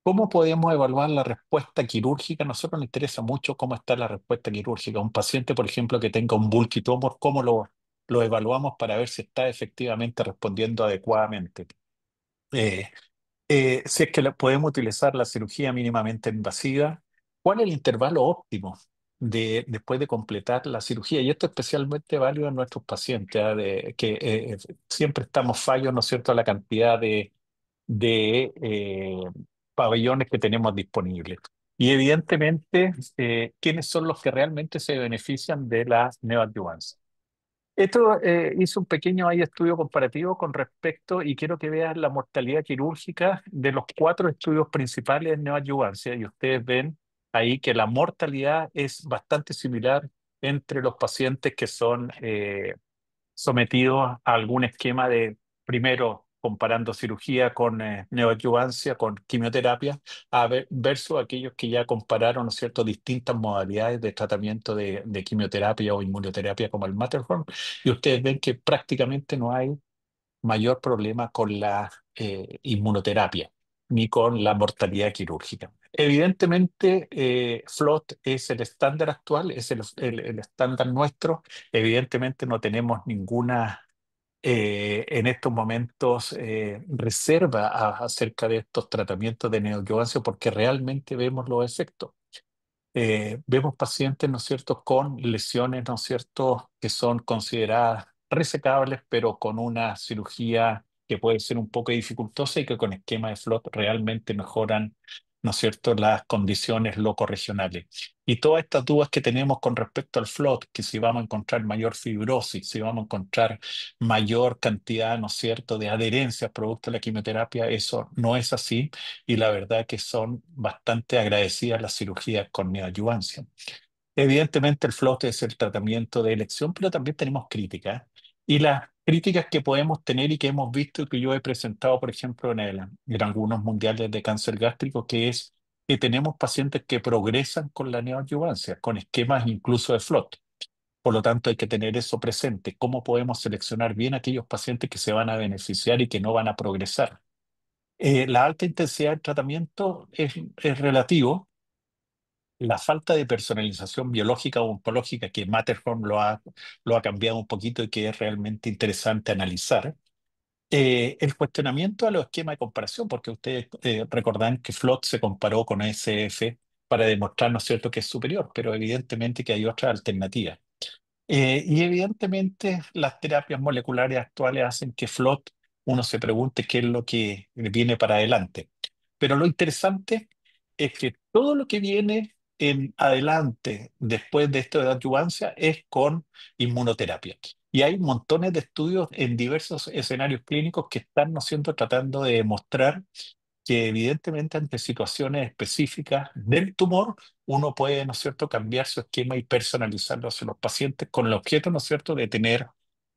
¿Cómo podemos evaluar la respuesta quirúrgica? A nosotros nos interesa mucho cómo está la respuesta quirúrgica. Un paciente, por ejemplo, que tenga un bulky tumor, ¿cómo lo evaluamos para ver si está efectivamente respondiendo adecuadamente? Eh, si es que podemos utilizar la cirugía mínimamente invasiva, ¿cuál es el intervalo óptimo después de completar la cirugía? Y esto es especialmente válido en nuestros pacientes, ¿ah? Que siempre estamos fallos, ¿no es cierto?, a la cantidad de pabellones que tenemos disponibles. Y evidentemente, ¿quiénes son los que realmente se benefician de la neoadyuvancia? Esto hizo un pequeño ahí estudio comparativo con respecto, y quiero que vean la mortalidad quirúrgica de los cuatro estudios principales en neoadyuvancia, y ustedes ven ahí que la mortalidad es bastante similar entre los pacientes que son sometidos a algún esquema de, primero, comparando cirugía con neoadyuvancia, con quimioterapia, versus aquellos que ya compararon, ¿no es cierto?, distintas modalidades de tratamiento de quimioterapia o inmunoterapia como el Matterhorn, y ustedes ven que prácticamente no hay mayor problema con la inmunoterapia ni con la mortalidad quirúrgica. Evidentemente, FLOT es el estándar actual, es el estándar nuestro. Evidentemente no tenemos ninguna en estos momentos reserva acerca de estos tratamientos de neoadjuvancia porque realmente vemos los efectos. Vemos pacientes, ¿no es cierto?, con lesiones, ¿no es cierto?, que son consideradas resecables, pero con una cirugía que puede ser un poco dificultosa y que con esquema de FLOT realmente mejoran, ¿no es cierto?, las condiciones locorregionales. Y todas estas dudas que tenemos con respecto al FLOT, que si vamos a encontrar mayor fibrosis, si vamos a encontrar mayor cantidad, ¿no es cierto?, de adherencias producto de la quimioterapia, eso no es así y la verdad que son bastante agradecidas las cirugías con neoadyuvancia. Evidentemente el FLOT es el tratamiento de elección, pero también tenemos críticas. Y las críticas que podemos tener y que hemos visto y que yo he presentado, por ejemplo, en algunos mundiales de cáncer gástrico, que es que tenemos pacientes que progresan con la neoadyuvancia, con esquemas incluso de FLOT. Por lo tanto, hay que tener eso presente. ¿Cómo podemos seleccionar bien aquellos pacientes que se van a beneficiar y que no van a progresar? La alta intensidad del tratamiento es relativo. La falta de personalización biológica o oncológica que Matterhorn lo ha cambiado un poquito y que es realmente interesante analizar. El cuestionamiento a los esquemas de comparación, porque ustedes recordarán que FLOT se comparó con SF para demostrar, ¿no es cierto?, que es superior, pero evidentemente que hay otras alternativas. Y evidentemente las terapias moleculares actuales hacen que FLOT uno se pregunte qué es lo que viene para adelante. Pero lo interesante es que todo lo que viene en adelante después de esto de adyuvancia es con inmunoterapia. Y hay montones de estudios en diversos escenarios clínicos que están, ¿no es cierto?, tratando de demostrar que evidentemente ante situaciones específicas del tumor, uno puede, ¿no es cierto?, cambiar su esquema y personalizarlo hacia los pacientes con el objeto, ¿no es cierto?, de tener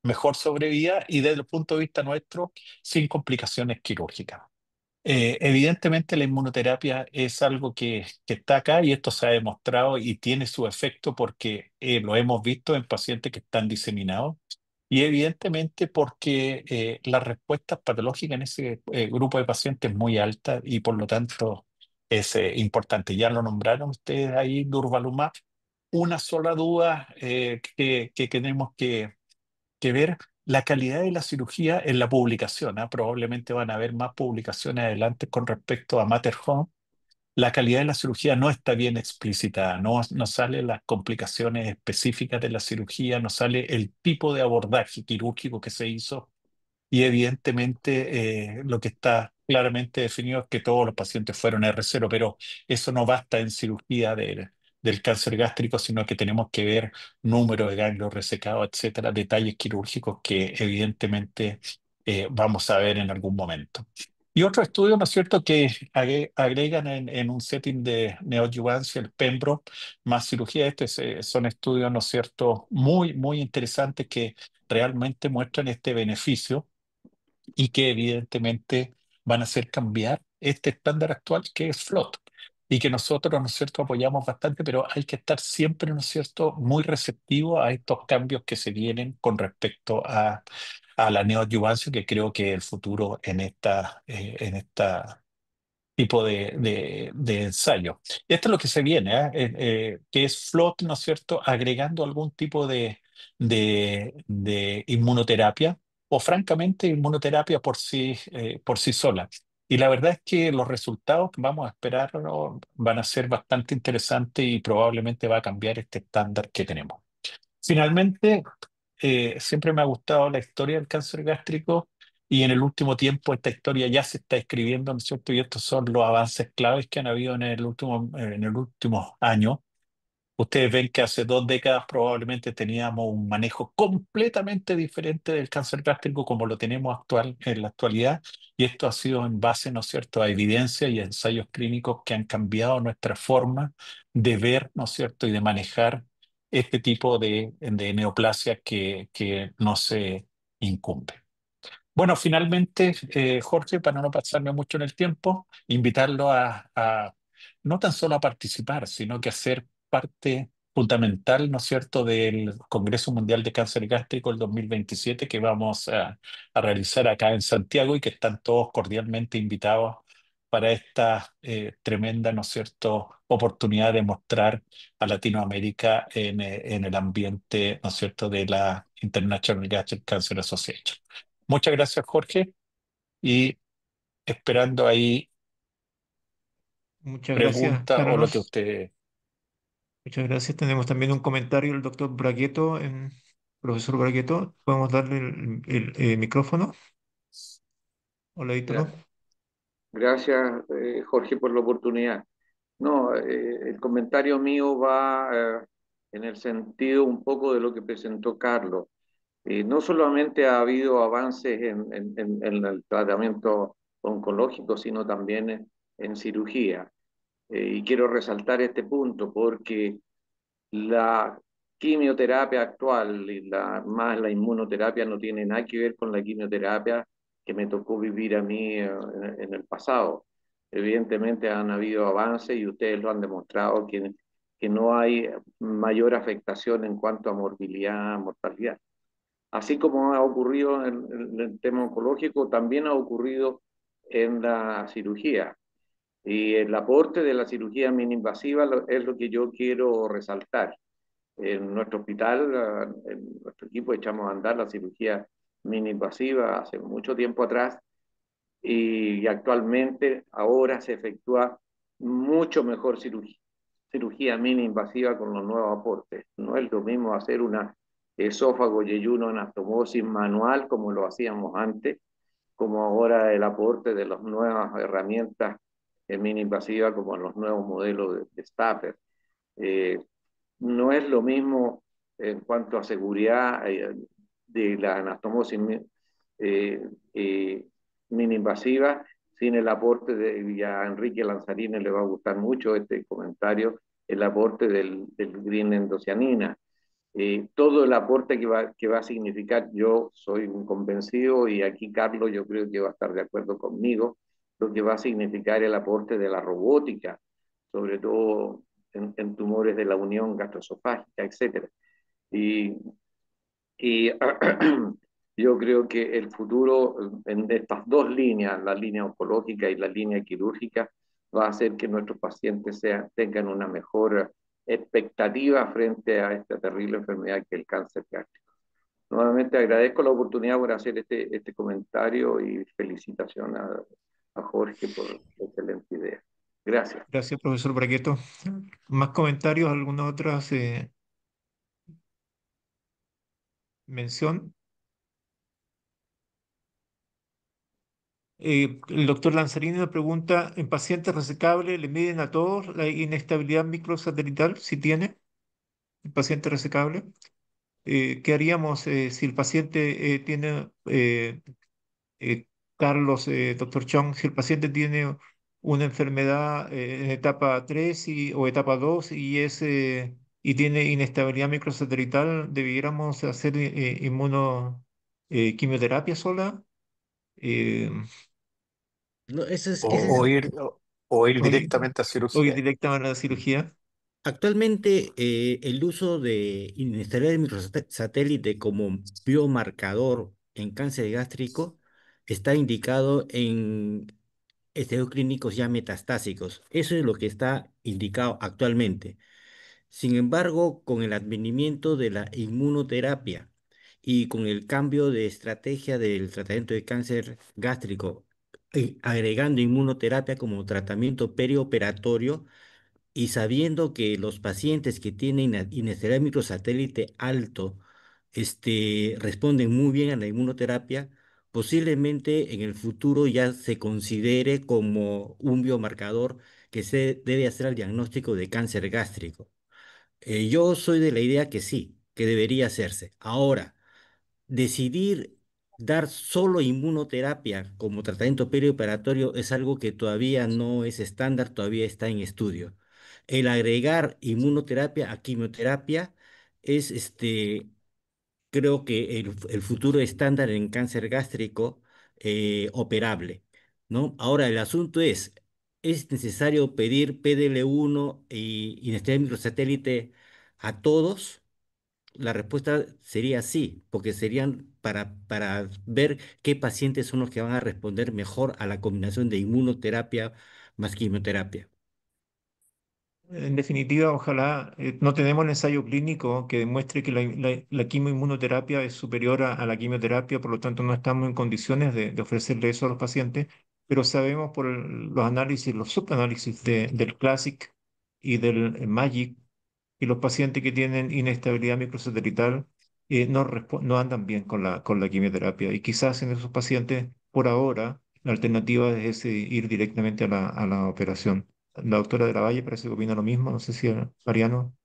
mejor sobrevida y desde el punto de vista nuestro, sin complicaciones quirúrgicas. Evidentemente la inmunoterapia es algo que está acá y esto se ha demostrado y tiene su efecto porque lo hemos visto en pacientes que están diseminados y evidentemente porque la respuesta patológica en ese grupo de pacientes es muy alta y por lo tanto es importante. Ya lo nombraron ustedes ahí, durvalumab. Una sola duda que tenemos que ver la calidad de la cirugía en la publicación. ¿Ah? Probablemente van a haber más publicaciones adelante con respecto a Matterhorn. La calidad de la cirugía no está bien explícita, no sale las complicaciones específicas de la cirugía, no sale el tipo de abordaje quirúrgico que se hizo y evidentemente lo que está claramente definido es que todos los pacientes fueron R0, pero eso no basta en cirugía del cáncer gástrico, sino que tenemos que ver número de ganglios resecados, etcétera, detalles quirúrgicos que evidentemente vamos a ver en algún momento. Y otro estudio, ¿no es cierto?, que agregan en un setting de neoadyuvancia el pembro más cirugía. Son estudios, ¿no es cierto?, muy, muy interesantes que realmente muestran este beneficio y que evidentemente van a hacer cambiar este estándar actual que es FLOT y que nosotros, ¿no es cierto?, apoyamos bastante, pero hay que estar siempre, ¿no es cierto?, muy receptivo a estos cambios que se vienen con respecto a la neoadyuvancia, que creo que es el futuro en esta tipo de ensayo. Esto es lo que se viene, que es FLOT, ¿no es cierto?, agregando algún tipo de inmunoterapia o francamente inmunoterapia por sí sola. Y la verdad es que los resultados que vamos a esperar, ¿no?, van a ser bastante interesantes y probablemente va a cambiar este estándar que tenemos. Finalmente, siempre me ha gustado la historia del cáncer gástrico y en el último tiempo esta historia ya se está escribiendo, ¿no es cierto? Y estos son los avances claves que han habido en el último año. Ustedes ven que hace 2 décadas probablemente teníamos un manejo completamente diferente del cáncer gástrico como lo tenemos en la actualidad, y esto ha sido en base, ¿no es cierto?, a evidencia y a ensayos clínicos que han cambiado nuestra forma de ver, ¿no es cierto?, y de manejar este tipo de neoplasia que no se incumbe. Bueno, finalmente, Jorge, para no pasarme mucho en el tiempo, invitarlo a no tan solo a participar, sino que a ser parte fundamental, ¿no es cierto?, del Congreso Mundial de Cáncer Gástrico el 2027 que vamos a realizar acá en Santiago y que están todos cordialmente invitados para esta tremenda, ¿no es cierto?, oportunidad de mostrar a Latinoamérica en el ambiente, ¿no es cierto?, de la International Gastric Cancer Association. Muchas gracias, Jorge, y esperando ahí Muchas gracias, preguntas o lo que Carlos. usted... Muchas gracias. Tenemos también un comentario del doctor Bragueto, profesor Bragueto. ¿Podemos darle el micrófono? Hola, Ítalo. Gra- Gracias, Jorge, por la oportunidad. No, el comentario mío va en el sentido un poco de lo que presentó Carlos. No solamente ha habido avances en el tratamiento oncológico, sino también en cirugía. Y quiero resaltar este punto porque la quimioterapia actual y más la inmunoterapia no tiene nada que ver con la quimioterapia que me tocó vivir a mí en el pasado. Evidentemente han habido avances y ustedes lo han demostrado que no hay mayor afectación en cuanto a morbilidad, mortalidad. Así como ha ocurrido en el tema oncológico, también ha ocurrido en la cirugía. Y el aporte de la cirugía mini-invasiva es lo que yo quiero resaltar. En nuestro hospital, en nuestro equipo, echamos a andar la cirugía mini-invasiva hace mucho tiempo atrás y actualmente ahora se efectúa mucho mejor cirugía mini-invasiva con los nuevos aportes. No es lo mismo hacer una esófago yeyuno anastomosis manual como lo hacíamos antes, como ahora el aporte de las nuevas herramientas mini-invasivas como los nuevos modelos de Stapler. Eh, no es lo mismo en cuanto a seguridad de la anastomosis eh, eh, mini-invasiva sin el aporte de, y a Enrique Lanzarini le va a gustar mucho este comentario, el aporte del green endocianina. Todo el aporte que va a significar, yo soy un convencido y aquí Carlos yo creo que va a estar de acuerdo conmigo, lo que va a significar el aporte de la robótica, sobre todo en tumores de la unión gastroesofágica, etcétera. Y, y yo creo que el futuro en estas dos líneas, la línea oncológica y la línea quirúrgica, va a hacer que nuestros pacientes tengan una mejor expectativa frente a esta terrible enfermedad que es el cáncer gástrico. Nuevamente agradezco la oportunidad por hacer este comentario y felicitación a Jorge por la excelente idea. Gracias. Gracias, profesor Bragueto. ¿Más comentarios? ¿Alguna otra mención? El doctor Lanzarini me pregunta, ¿en pacientes resecables le miden a todos la inestabilidad microsatelital, si tiene el paciente resecable? ¿Qué haríamos si el paciente tiene, Carlos, doctor Chong, si el paciente tiene una enfermedad en etapa 3 o etapa 2 y tiene inestabilidad microsatelital, ¿debiéramos hacer quimioterapia sola? Eh, No, O, ese es o ir, o ir o, ir directamente a o ir cirugía. directamente a la cirugía? actualmente el uso de inestabilidad de microsatélite como biomarcador en cáncer gástrico está indicado en estudios clínicos ya metastásicos. Eso es lo que está indicado actualmente. Sin embargo, con el advenimiento de la inmunoterapia y con el cambio de estrategia del tratamiento de cáncer gástrico, agregando inmunoterapia como tratamiento perioperatorio, y sabiendo que los pacientes que tienen inestabilidad microsatélite alto, responden muy bien a la inmunoterapia, posiblemente en el futuro ya se considere como un biomarcador que se debe hacer al diagnóstico de cáncer gástrico. Yo soy de la idea que sí, que debería hacerse. Ahora, decidir dar solo inmunoterapia como tratamiento perioperatorio es algo que todavía no es estándar, todavía está en estudio. El agregar inmunoterapia a quimioterapia es, creo que el futuro estándar en cáncer gástrico operable, ¿no? Ahora, el asunto ¿es necesario pedir PDL1 y inestabilidad microsatélite a todos? La respuesta sería sí, porque serían para ver qué pacientes son los que van a responder mejor a la combinación de inmunoterapia más quimioterapia. En definitiva, ojalá no tenemos el ensayo clínico que demuestre que la quimioinmunoterapia es superior a la quimioterapia, por lo tanto no estamos en condiciones de ofrecerle eso a los pacientes, pero sabemos por los análisis, los subanálisis del CLASSIC y del MAGIC, y los pacientes que tienen inestabilidad microsatelital no andan bien con la quimioterapia. Y quizás en esos pacientes, por ahora, la alternativa es ir directamente a a la operación. La doctora de la Valle parece que opina lo mismo, no sé si Mariano.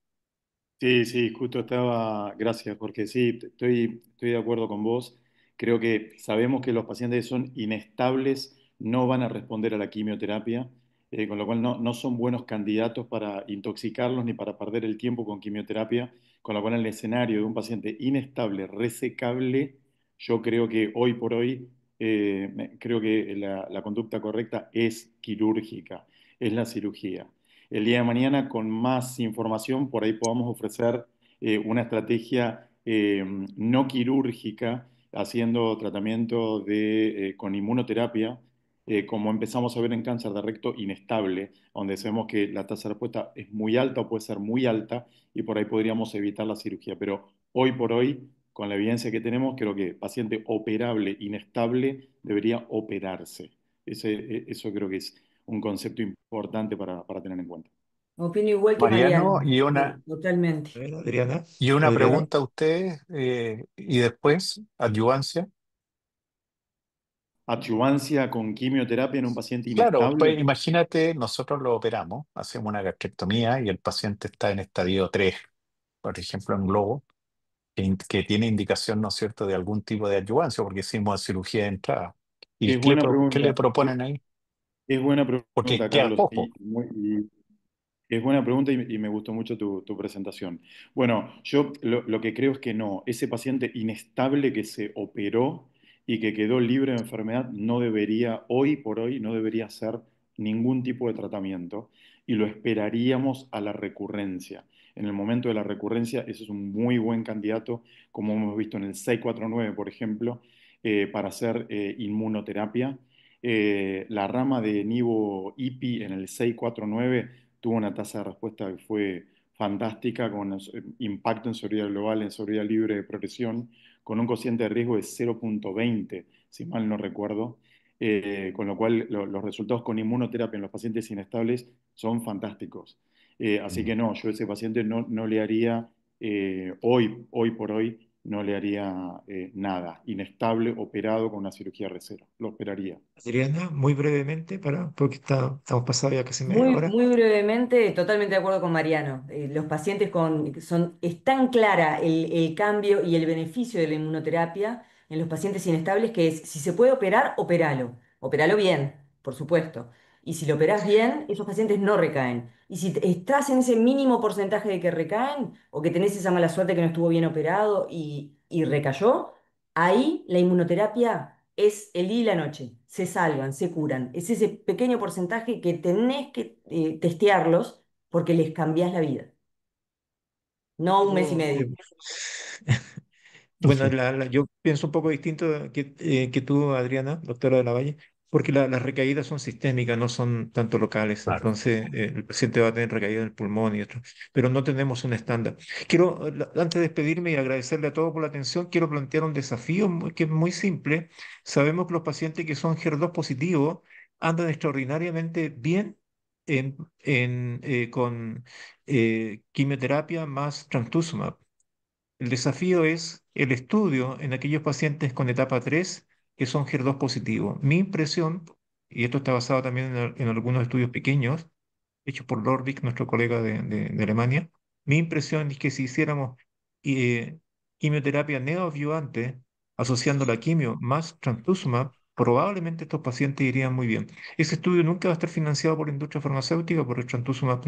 Sí, sí, justo estaba, gracias, porque sí, estoy de acuerdo con vos. Creo que sabemos que los pacientes que son inestables no van a responder a la quimioterapia, con lo cual no son buenos candidatos para intoxicarlos ni para perder el tiempo con quimioterapia, con lo cual en el escenario de un paciente inestable, resecable, yo creo que hoy por hoy, creo que la conducta correcta es quirúrgica, es la cirugía. El día de mañana, con más información, por ahí podamos ofrecer una estrategia no quirúrgica, haciendo tratamiento con inmunoterapia, como empezamos a ver en cáncer de recto inestable, donde sabemos que la tasa de respuesta es muy alta o puede ser muy alta, y por ahí podríamos evitar la cirugía. Pero hoy por hoy, con la evidencia que tenemos, creo que paciente operable, inestable, debería operarse. Eso creo que es un concepto importante para tener en cuenta. Opino igual que Mariano, Mariano, totalmente. A ver, Adriana. y una Adriana. pregunta a usted, y después, adyuvancia. Adyuvancia con quimioterapia en un paciente Claro, pues inestable. imagínate, nosotros lo operamos, hacemos una gastrectomía y el paciente está en estadio 3, por ejemplo, en globo, que tiene indicación, ¿no es cierto?, de algún tipo de adyuvancia, porque hicimos cirugía de entrada. ¿Y Es buena qué le pregunta. proponen ahí? Es buena Porque pregunta, queda Carlos. poco. Es buena pregunta y me gustó mucho tu presentación. Bueno, yo lo que creo es que no, ese paciente inestable que se operó y que quedó libre de enfermedad no debería, hoy por hoy, no debería hacer ningún tipo de tratamiento y lo esperaríamos a la recurrencia. En el momento de la recurrencia, ese es un muy buen candidato, como hemos visto en el 649, por ejemplo, para hacer inmunoterapia. La rama de Nivo-IPI en el 649 tuvo una tasa de respuesta que fue fantástica, con impacto en seguridad global, en seguridad libre de progresión, con un cociente de riesgo de 0,20, si mal no recuerdo, con lo cual los resultados con inmunoterapia en los pacientes inestables son fantásticos. Así que no, yo a ese paciente no le haría, hoy por hoy, no le haría nada, inestable, operado con una cirugía recero, lo operaría. Adriana, muy brevemente, porque estamos pasados ya casi media Muy, hora. muy brevemente, totalmente de acuerdo con Mariano. Los pacientes es tan clara el cambio y el beneficio de la inmunoterapia en los pacientes inestables que es, si se puede operar, opéralo. Opéralo bien, por supuesto. Y si lo operás bien, esos pacientes no recaen. Y si estás en ese mínimo porcentaje de que recaen, o que tenés esa mala suerte que no estuvo bien operado y recayó, ahí la inmunoterapia es el día y la noche. Se salvan, se curan. Es ese pequeño porcentaje que tenés que testearlos porque les cambiás la vida. No un mes y Yo, medio. bueno, yo pienso un poco distinto que tú, Adriana, doctora de la Valle, porque las recaídas son sistémicas, no son tanto locales. Claro. Entonces, el paciente va a tener recaída en el pulmón y otro, pero no tenemos un estándar. Quiero, antes de despedirme y agradecerle a todos por la atención, quiero plantear un desafío que es muy simple. Sabemos que los pacientes que son HER2 positivos andan extraordinariamente bien con quimioterapia más trastuzumab. El desafío es el estudio en aquellos pacientes con etapa 3 que son HER2 positivos. Mi impresión, y esto está basado también en algunos estudios pequeños, hechos por Lorvik, nuestro colega de Alemania, mi impresión es que si hiciéramos eh, quimioterapia neoadyuvante asociando la quimio más trastuzumab, probablemente estos pacientes irían muy bien. Ese estudio nunca va a estar financiado por la industria farmacéutica porque el trastuzumab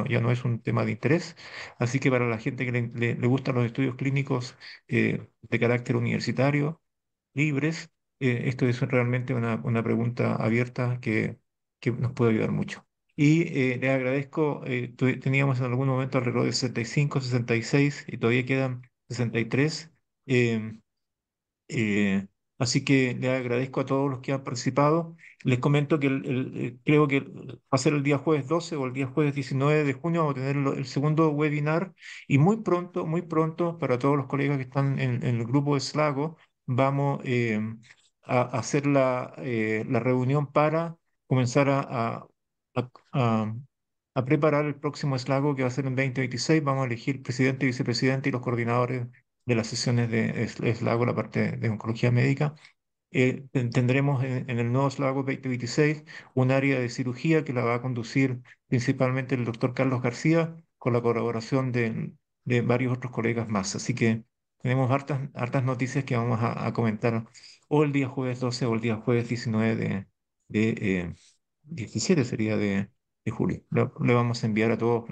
ya no es un tema de interés. Así que para la gente que le gustan los estudios clínicos de carácter universitario, libres, esto es realmente una pregunta abierta que nos puede ayudar mucho. Y les agradezco, teníamos en algún momento alrededor de 65, 66 y todavía quedan 63. Eh, Así que le agradezco a todos los que han participado. Les comento que creo que va a ser el día jueves 12 o el día jueves 19 de junio, vamos a tener el segundo webinar y muy pronto, para todos los colegas que están en el grupo de Slago, vamos a hacer la reunión para comenzar a- a- a preparar el próximo Slago que va a ser en 2026. Vamos a elegir presidente, vicepresidente y los coordinadores de las sesiones de SLAGO, la parte de oncología médica. Tendremos en el nuevo SLAGO 2026 un área de cirugía que la va a conducir principalmente el doctor Carlos García, con la colaboración de varios otros colegas más. Así que tenemos hartas noticias que vamos a comentar o el día jueves 12 o el día jueves 19 de 17 sería de julio. Le vamos a enviar a todos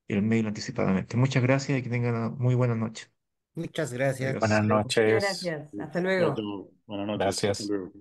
el mail anticipadamente. Muchas gracias y que tengan una muy buena noche. Muchas gracias. Adiós. Buenas Muchas noches. gracias. Hasta Chao, luego. chao. Buenas noches. Hasta Gracias. luego.